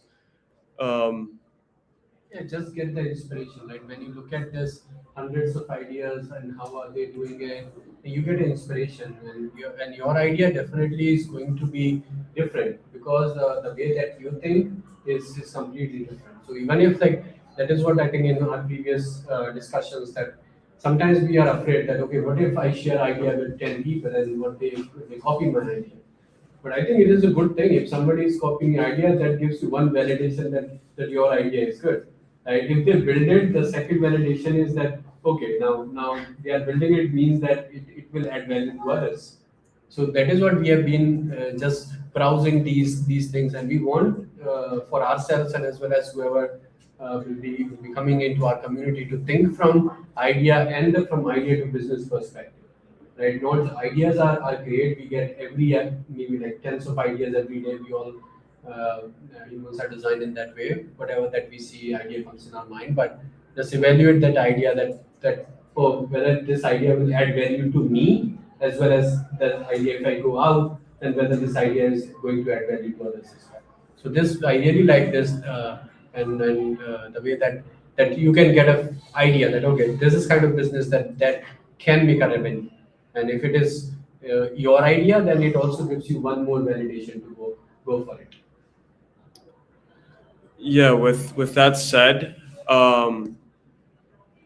Yeah, just get the inspiration. Like when you look at this hundreds of ideas and how are they doing it, you get inspiration, and your idea definitely is going to be different because the way that you think is completely different. So even if like that is what I think in our previous discussions that sometimes we are afraid that okay, what if I share idea with 10 people and what they copy my idea? But I think it is a good thing if somebody is copying the idea, that gives you one validation that your idea is good. Right? If they build it, the second validation is that okay, now they are building it means that it will add value to others. So that is what we have been just browsing these things, and we want for ourselves and as well as whoever will be coming into our community to think from idea and from idea to business perspective. Right? Not ideas are great. We get every maybe like tens of ideas every day. We all humans are designed in that way. Whatever that we see, idea comes in our mind. But just evaluate that idea that oh, whether this idea will add value to me as well as that idea if I go out, and whether this idea is going to add value to others as well. So this I really like this, and the way that you can get an idea that okay, this is kind of business that can make a revenue. And if it is your idea, then it also gives you one more validation to go for it. Yeah, with that said,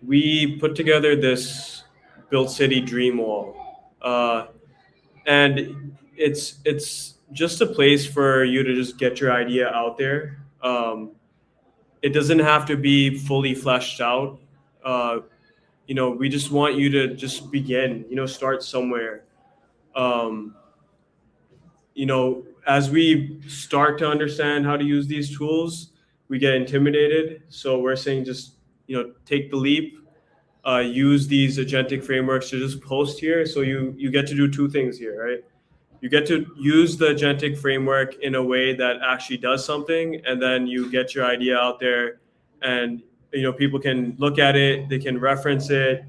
we put together this Build City Dream Wall, and it's just a place for you to just get your idea out there. It doesn't have to be fully fleshed out. We just want you to just begin. Start somewhere. as we start to understand how to use these tools, we get intimidated. So we're saying just take the leap, use these agentic frameworks to just post here. So you get to do two things here, right? You get to use the agentic framework in a way that actually does something, and then you get your idea out there, and people can look at it, they can reference it.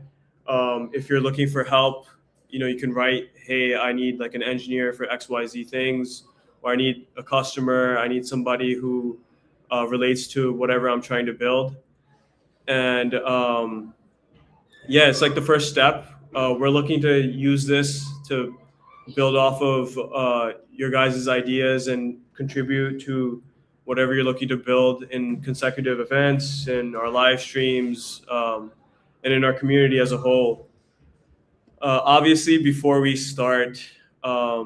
If you're looking for help, you can write, hey, I need like an engineer for XYZ things, or I need a customer, I need somebody who relates to whatever I'm trying to build. And yeah, it's like the first step. We're looking to use this to build off of your guys' ideas and contribute to whatever you're looking to build in consecutive events, in our live streams, and in our community as a whole. Obviously, before we start, uh,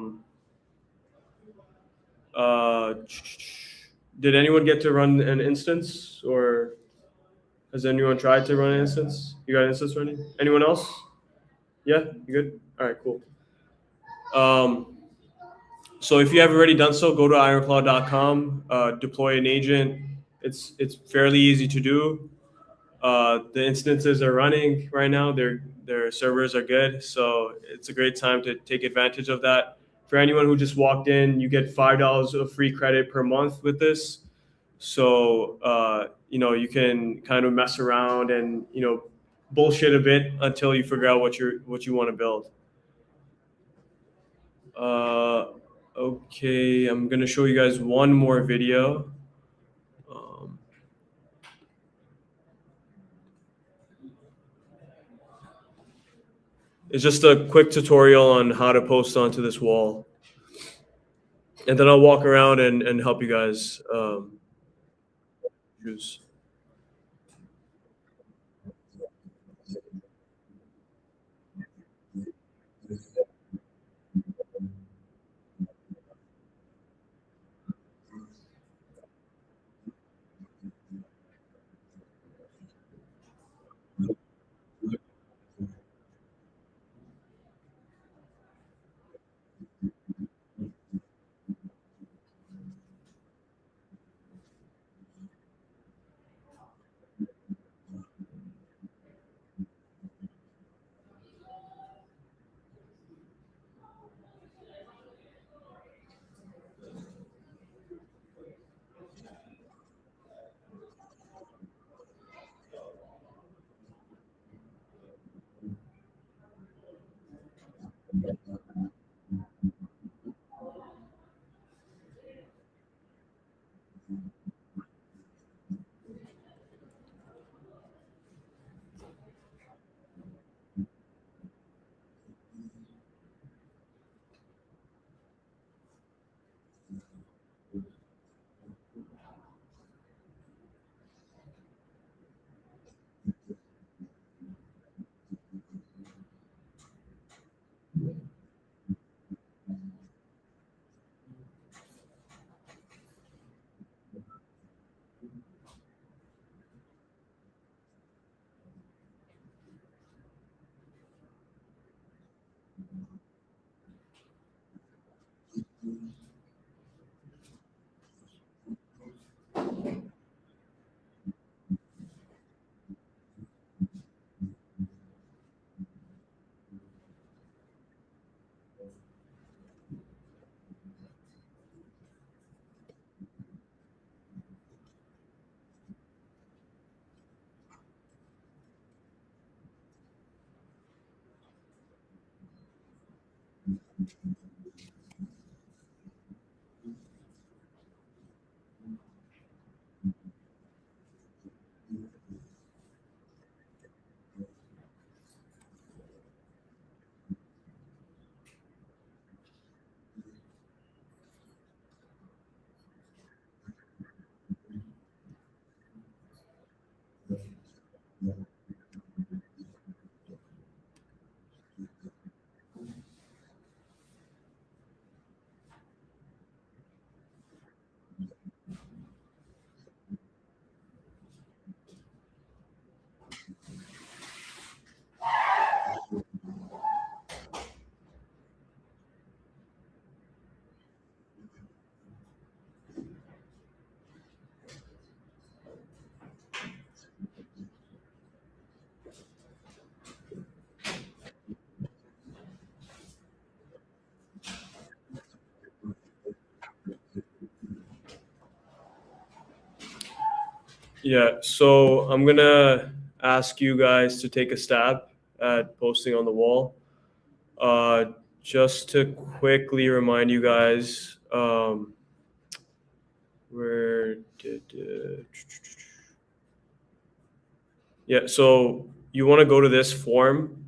did anyone get to run an instance, or has anyone tried to run an instance? You got an instance running? Anyone else? Yeah, you good? All right, cool. So if you haven't already done so, go to ironclaw.com, deploy an agent. It's fairly easy to do. The instances are running right now. Their servers are good, so it's a great time to take advantage of that. For anyone who just walked in, you get $5 of free credit per month with this. So you can kind of mess around and bullshit a bit until you figure out what you want to build. Okay, I'm gonna show you guys one more video. It's just a quick tutorial on how to post onto this wall. And then I'll walk around and help you guys choose. Yeah, so I'm gonna ask you guys to take a stab at posting on the wall. Just to quickly remind you guys, where did yeah, so you want to go to this form.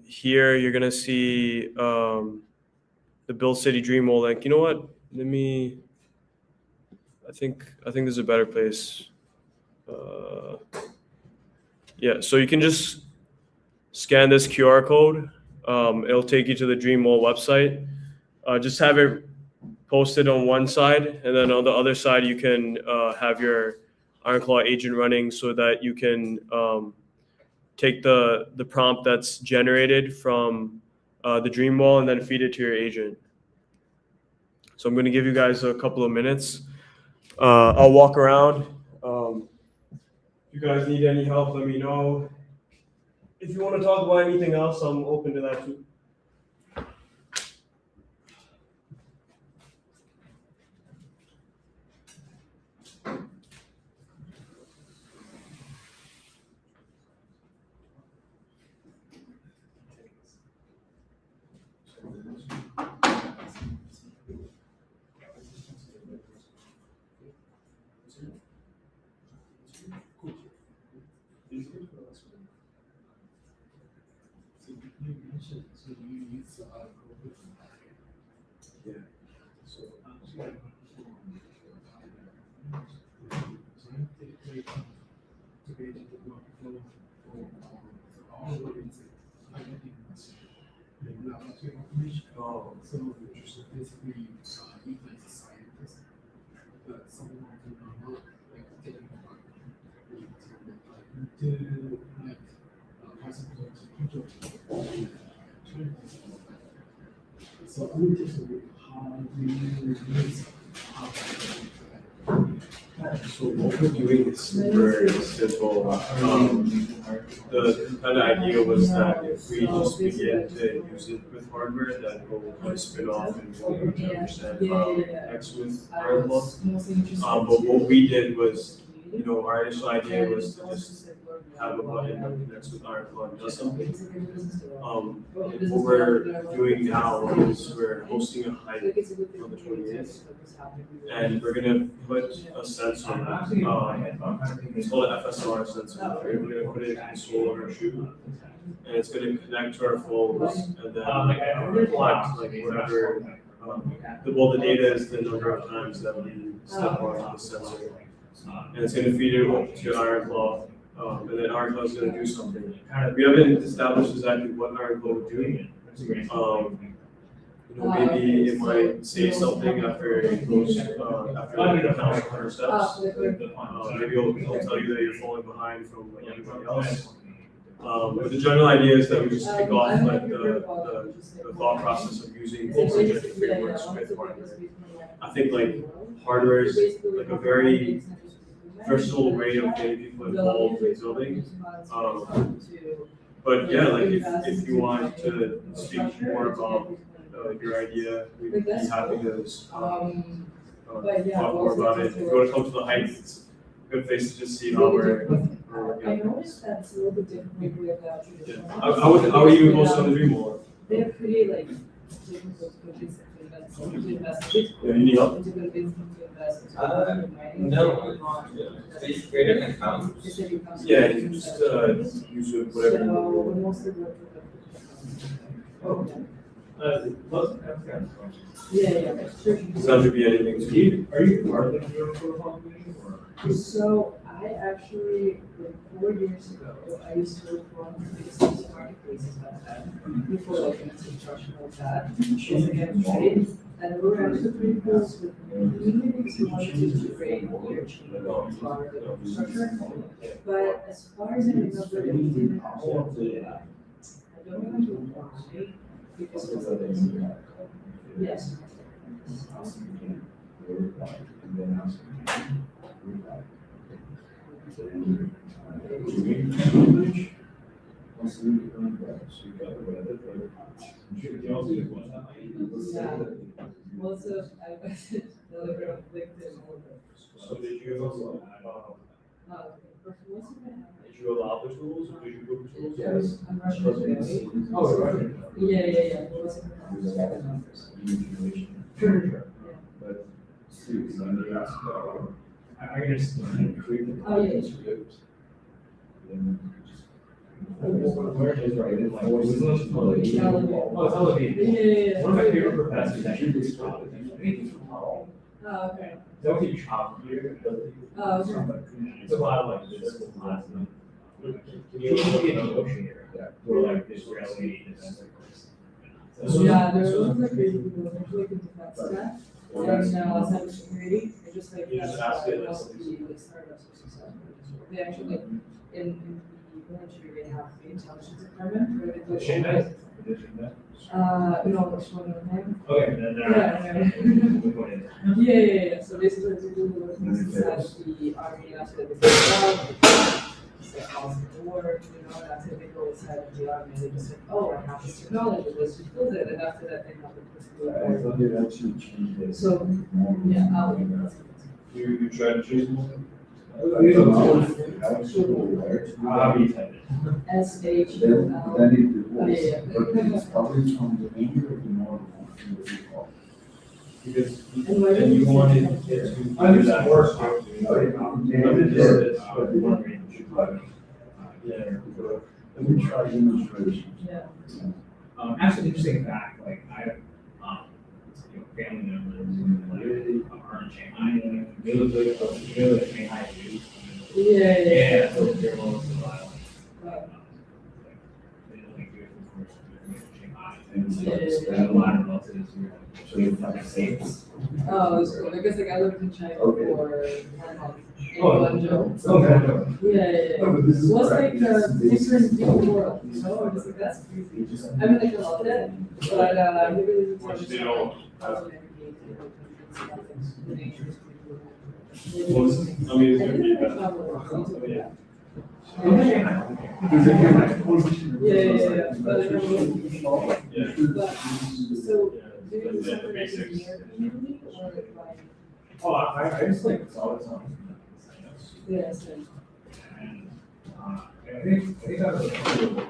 Here you're gonna see the Build City Dreamwall link. You know what? Let me. I think there's a better place. Yeah, so you can just scan this QR code. It'll take you to the Dreamwall website. Just have it posted on one side, and then on the other side, you can have your Ironclaw agent running so that you can take the prompt that's generated from the Dreamwall and then feed it to your agent. So I'm going to give you guys a couple of minutes. I'll walk around. If you guys need any help, let me know. If you want to talk about anything else, I'm open to that too. Oh, So basically, you play as a scientist, but someone who not like taking part to like possible to so I'm just how do you use so what we're doing is super simple. The kind of idea was that if we just begin to use it with hardware, then we'll kind of spin off and we'll understand how it connects with Ironclaw. But what we did was, our initial idea was to just have a button that connects with Ironclaw and does something. What we're doing now is we're hosting a hike on the 28th, and we're gonna put a sensor. It's called an FSR sensor. We're gonna put it in the sole of our shoe, and it's gonna connect to our phones, and then reflect like whatever. The data is the number of times that we step on the sensor, and it's gonna feed it to Ironclaw. And then Ironclaw is going to do something. We haven't established exactly what Ironclaw would do. Maybe it might say something after it goes after like 1,100 steps. Maybe it'll tell you that you're falling behind from like everybody else. But the general idea is that we just kick off like the thought process of using agentic frameworks with hardware. I think like hardware is like a very versatile way of getting people involved in building. But yeah, like if you want to speak more about your idea, we'd be happy to talk more about it. If you want to come to the hike, it's a good place to just see how we're working. I noticed that it's a little bit different with traditional. How are you most on the Dreamwall? They're pretty like difficult coaches to invest. Yeah, you need help? No. Please create an account. Yeah, you can just use it whatever. So we're mostly working with. Yeah, sure. Doesn't have to be anything too deep. Are you part of the Dreamwalls company or? So I actually, like 4 years ago, I used to work for one of the biggest marketplaces back then, before like construction like that. Was again trade, and we were actually pretty close with communities who wanted to integrate their chain as part of the infrastructure. But as far as I remember, we didn't actually, I don't remember why, because it was yes. Yeah, most of I was delivered on LinkedIn. So did you lava tools, vision group tools? Yes, I'm Russian today. Oh, right. Yeah. It wasn't the numbers. Sure. But still, when they ask, I guess, create the. Oh, yeah. then Where is right? Like, Oh, it's not elevated. Oh, it's elevated. Yeah. One of my favorite professors actually did stop it. Anything from Hall. Oh, okay. That would be chop here. Oh, okay. It's a lot of like this class. Can you look at the ocean here? Yeah. Or like this reality. Yeah, there are lots of crazy people who actually can defense that. And cybersecurity, they're just like, You just ask it, also the like startups or success. They actually like, in the military, they have the intelligence department where they do. Shinbei? No, which one of them? Okay, then Yeah. So basically, they do the things inside the army, that's what they do. It's like all the work, that's it. They go inside of the army, and they just like, oh, I have this technology, let's just build it, and after that, they have the I thought they actually changed this. So, yeah, You try to choose one? How do you type it? SHOL. Then it Oh, yeah. but it's probably from the manger of the north from the recall. Because And why then you don't wanted you- it to. I think that it's worse. Yeah. Let me try demonstration. Yeah. Actually, interesting fact, like I have, family members who are in Shanghai, they live like Shanghai too. Yeah. Yeah, so they're most of the island. Right. They don't like do it for Shanghai. And And so Yeah. it's they have a lot of relatives who are So you have to say. Oh, it's cool, because like I lived in China Okay. for 1 month. In Oh. Guangzhou. Okay. Yeah. No, but this is What's correct. like different world, It's like, that's crazy. I mean, like, I love it, but, I really. What you do? I mean, it's gonna be better. Yeah. But, Yeah. but, so, do you The do something like basics. near community or like, Oh, I just like saw this on. yes, And, I think that was a cool.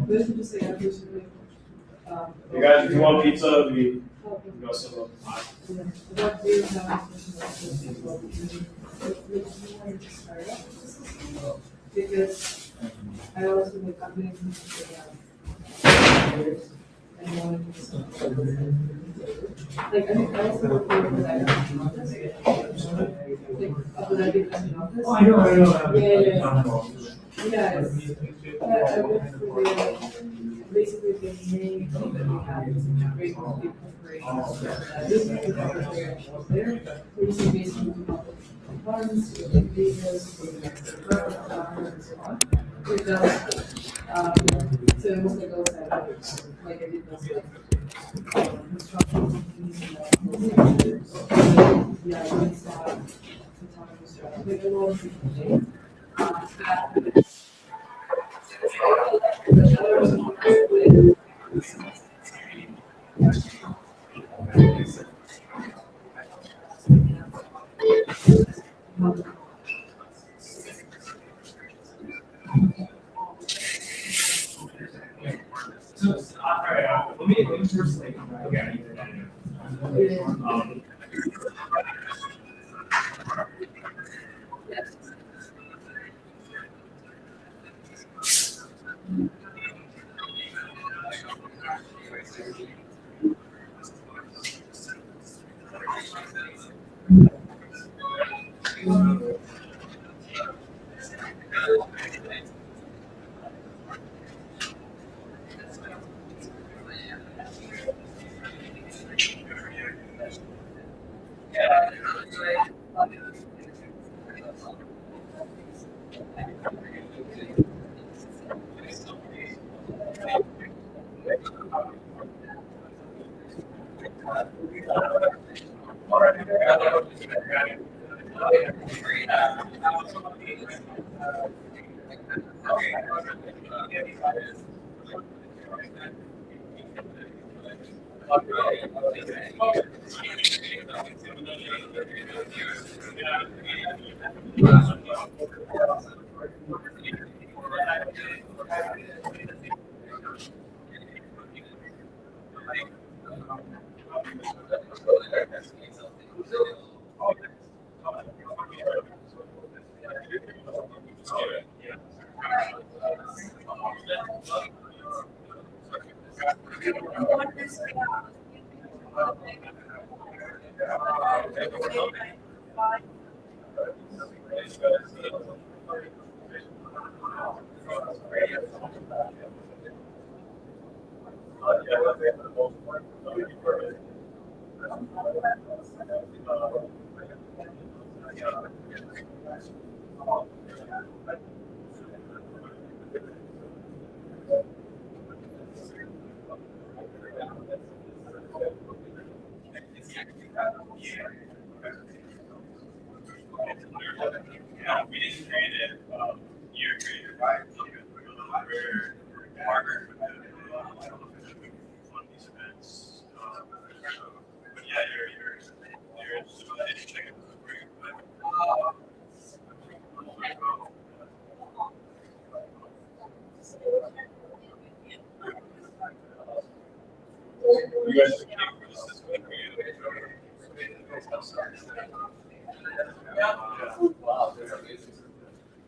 Those are just like, I'm basically, You guys, if you want pizza, we oh, go some of What do you have? Because I also like I'm doing and wanted to like I think I also work with that office. Like Abu Dhabi as an office. Oh, I know. Yeah. I work for basically the main thing that we have is integrate with big corporations. This is the corporations there. We used to basically do public funds, with visas, with and so on. With so it was like outside of it. Like I did this construction companies and yeah, I did photography stuff. Like a lot of different things. So, all right, let me first like, okay.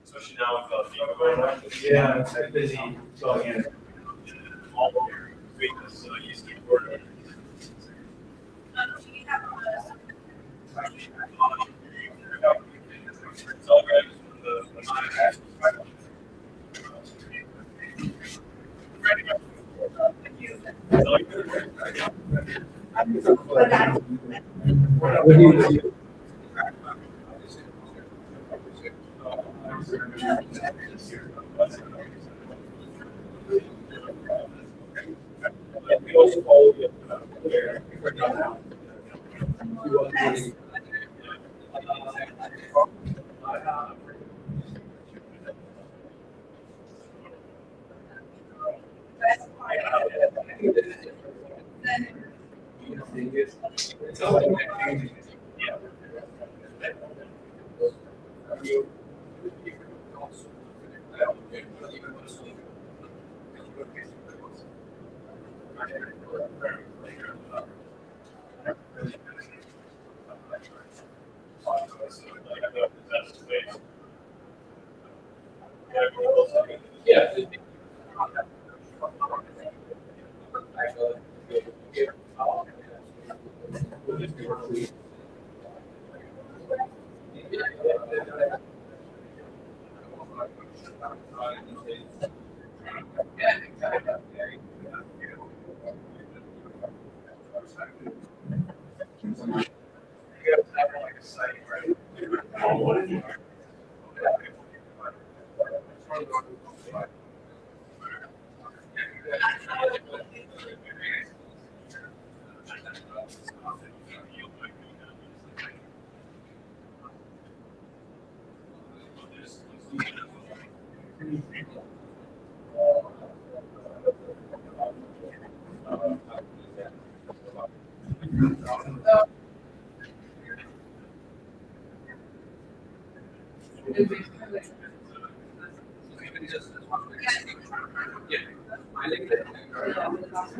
Especially now with FEMA going on. Yeah, it's busy going in. All over between this east border.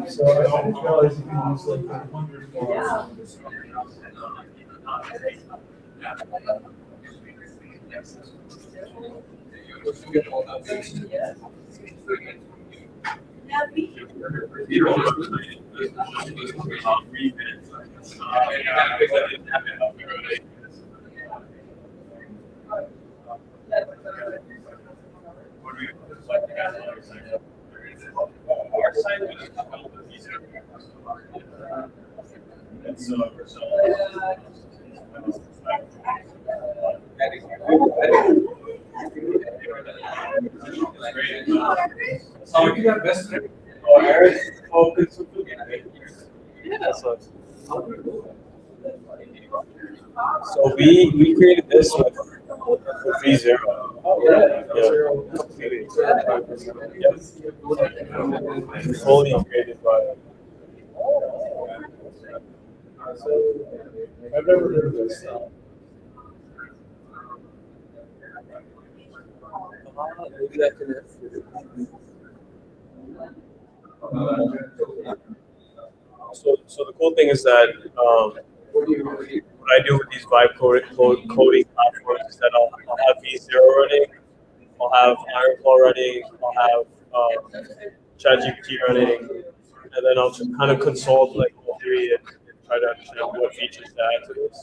So I didn't realize you can use like 100 Yeah. So you got best friend. Oh, Aaron. Oh, it's so good. That's us. So we created this with V0. Yeah. Fully created by I've never heard of this. Maybe that can. So the cool thing is that what I do with these vibe coding platforms is that I'll have V0 running, I'll have Ironclaw running, I'll have ChatGPT running, and then I'll just kind of consult like all three and try to understand what features to add to this.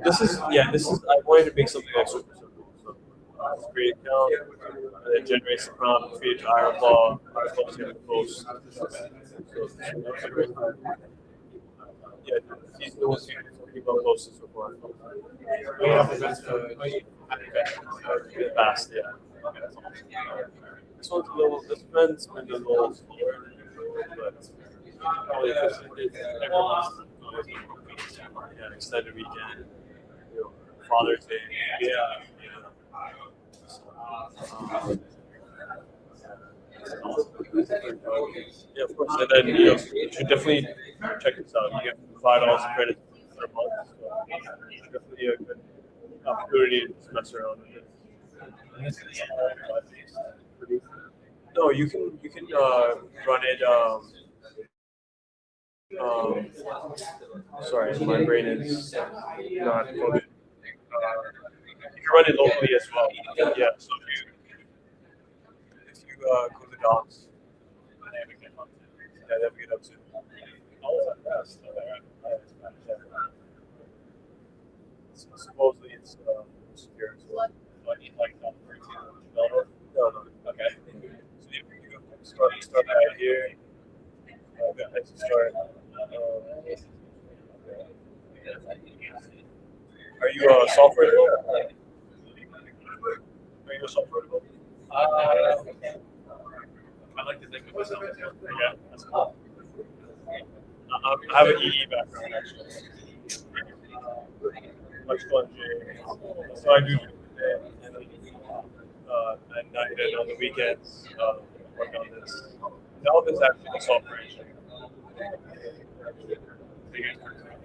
This is I wanted to make something that's super simple. So create an account, and then generates the prompt, feed it to Ironclaw, Ironclaw's going to post. Yeah, these are the ones people have posted so far. Fast, yeah. This one's a little, this one's been a little slower, but probably because everyone's extended weekend, Father's Day, yeah. Yeah, of course. And then you should definitely check this out. You get $5 credit per month. So it's definitely a good opportunity to just mess around with it. No, you can run it. Sorry, my brain is not coded. You can run it locally as well. Yeah. So if you go to docs, yeah, that'd be good up too. Supposedly it's secure as well. Do I need like developer? No. Okay. So you go start right here. I start. Are you a software developer? Are you a software developer? I like to think of myself as yeah, that's cool. I have an EE background actually. Electrical engineering. So I do and at night and on the weekends work on this. Develop is actually the software engineering.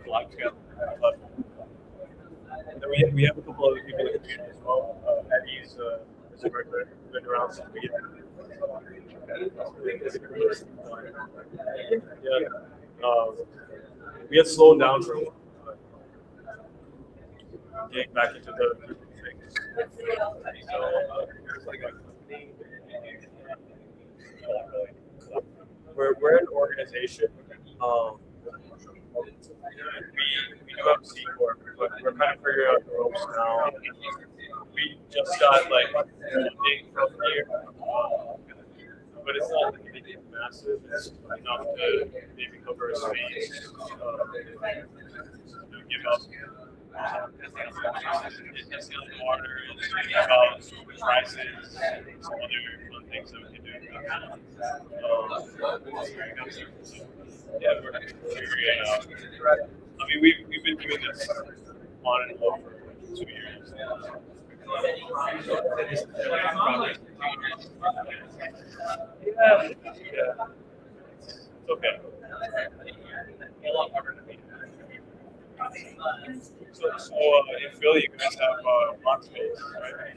A lot together. And then we have a couple other people in the community as well. Eddie's is a regular, been around since we we had slowed down for a while. Getting back into the things. We're an organization. We do have a C corp, but we're kind of figuring out the ropes now. We just got like funding from here, but it's not anything massive. It's enough to maybe cover a space, give us water, prices, some other fun things that we can do. Yeah, we're figuring it out. I mean, we've been doing this on and off for like 2 years. Yeah. It's okay. A lot harder to beat. So in Philly, you guys have block space, right?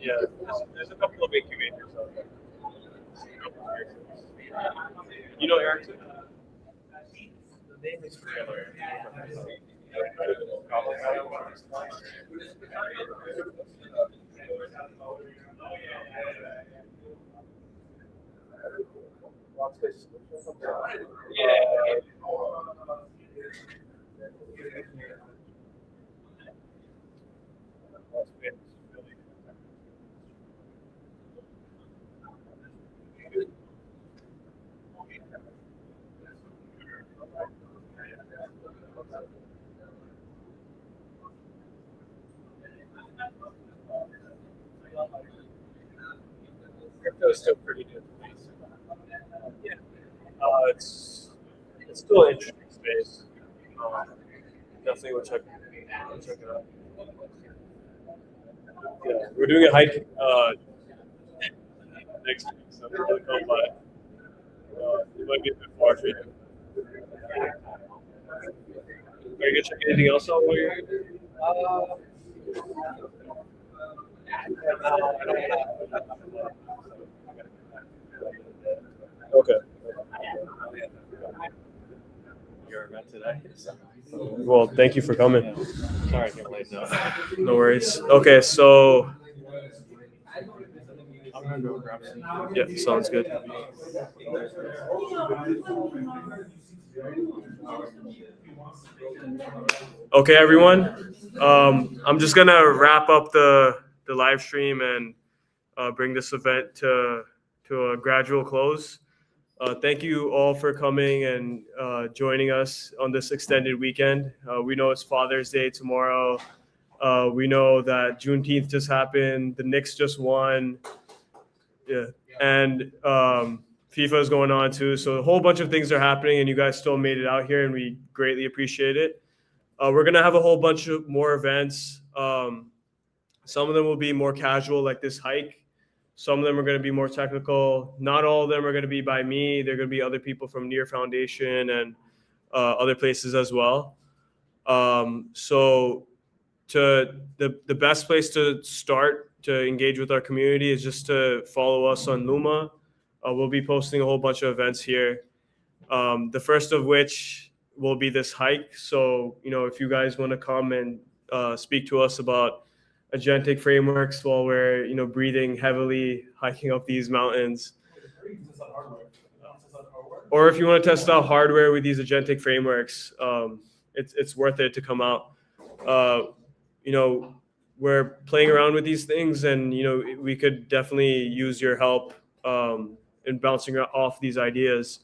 Yeah. There's a couple of incubators out there. You know Erickson? The name is familiar. Crypto is still pretty new. Yeah. It's still an interesting space. Definitely will check it out. Yeah, we're doing a hike next week. So that want to come by. It might be a bit far for you. Are you gonna check anything else out while you're here? Okay. Your event today. Well, thank you for coming. Sorry I came late though. No worries. Okay, so I'm gonna go grab some. yeah, sounds good. Okay, everyone. I'm just gonna wrap up the live stream and bring this event to a gradual close. Thank you all for coming and joining us on this extended weekend. We know it's Father's Day tomorrow. We know that Juneteenth just happened. The Knicks just won. Yeah, and FIFA is going on too. So a whole bunch of things are happening, and you guys still made it out here, and we greatly appreciate it. We're gonna have a whole bunch of more events. Some of them will be more casual, like this hike. Some of them are going to be more technical. Not all of them are going to be by me. They're going to be other people from Near Foundation and other places as well. So the best place to start to engage with our community is just to follow us on Luma. We'll be posting a whole bunch of events here. The first of which will be this hike. So, if you guys want to come and speak to us about agentic frameworks while we're breathing heavily, hiking up these mountains, or if you want to test out hardware with these agentic frameworks, it's worth it to come out. We're playing around with these things, and we could definitely use your help in bouncing off these ideas.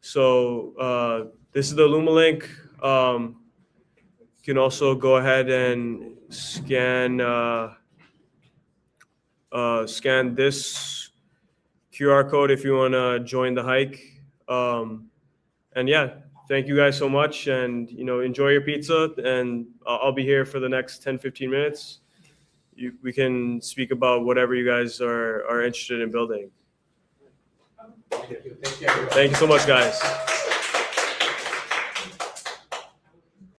So this is the Luma link. You can also go ahead and scan this QR code if you want to join the hike. And yeah, thank you guys so much, and enjoy your pizza, and I'll be here for the next 10-15 minutes. We can speak about whatever you guys are interested in building. Thank you. Thank you so much, guys.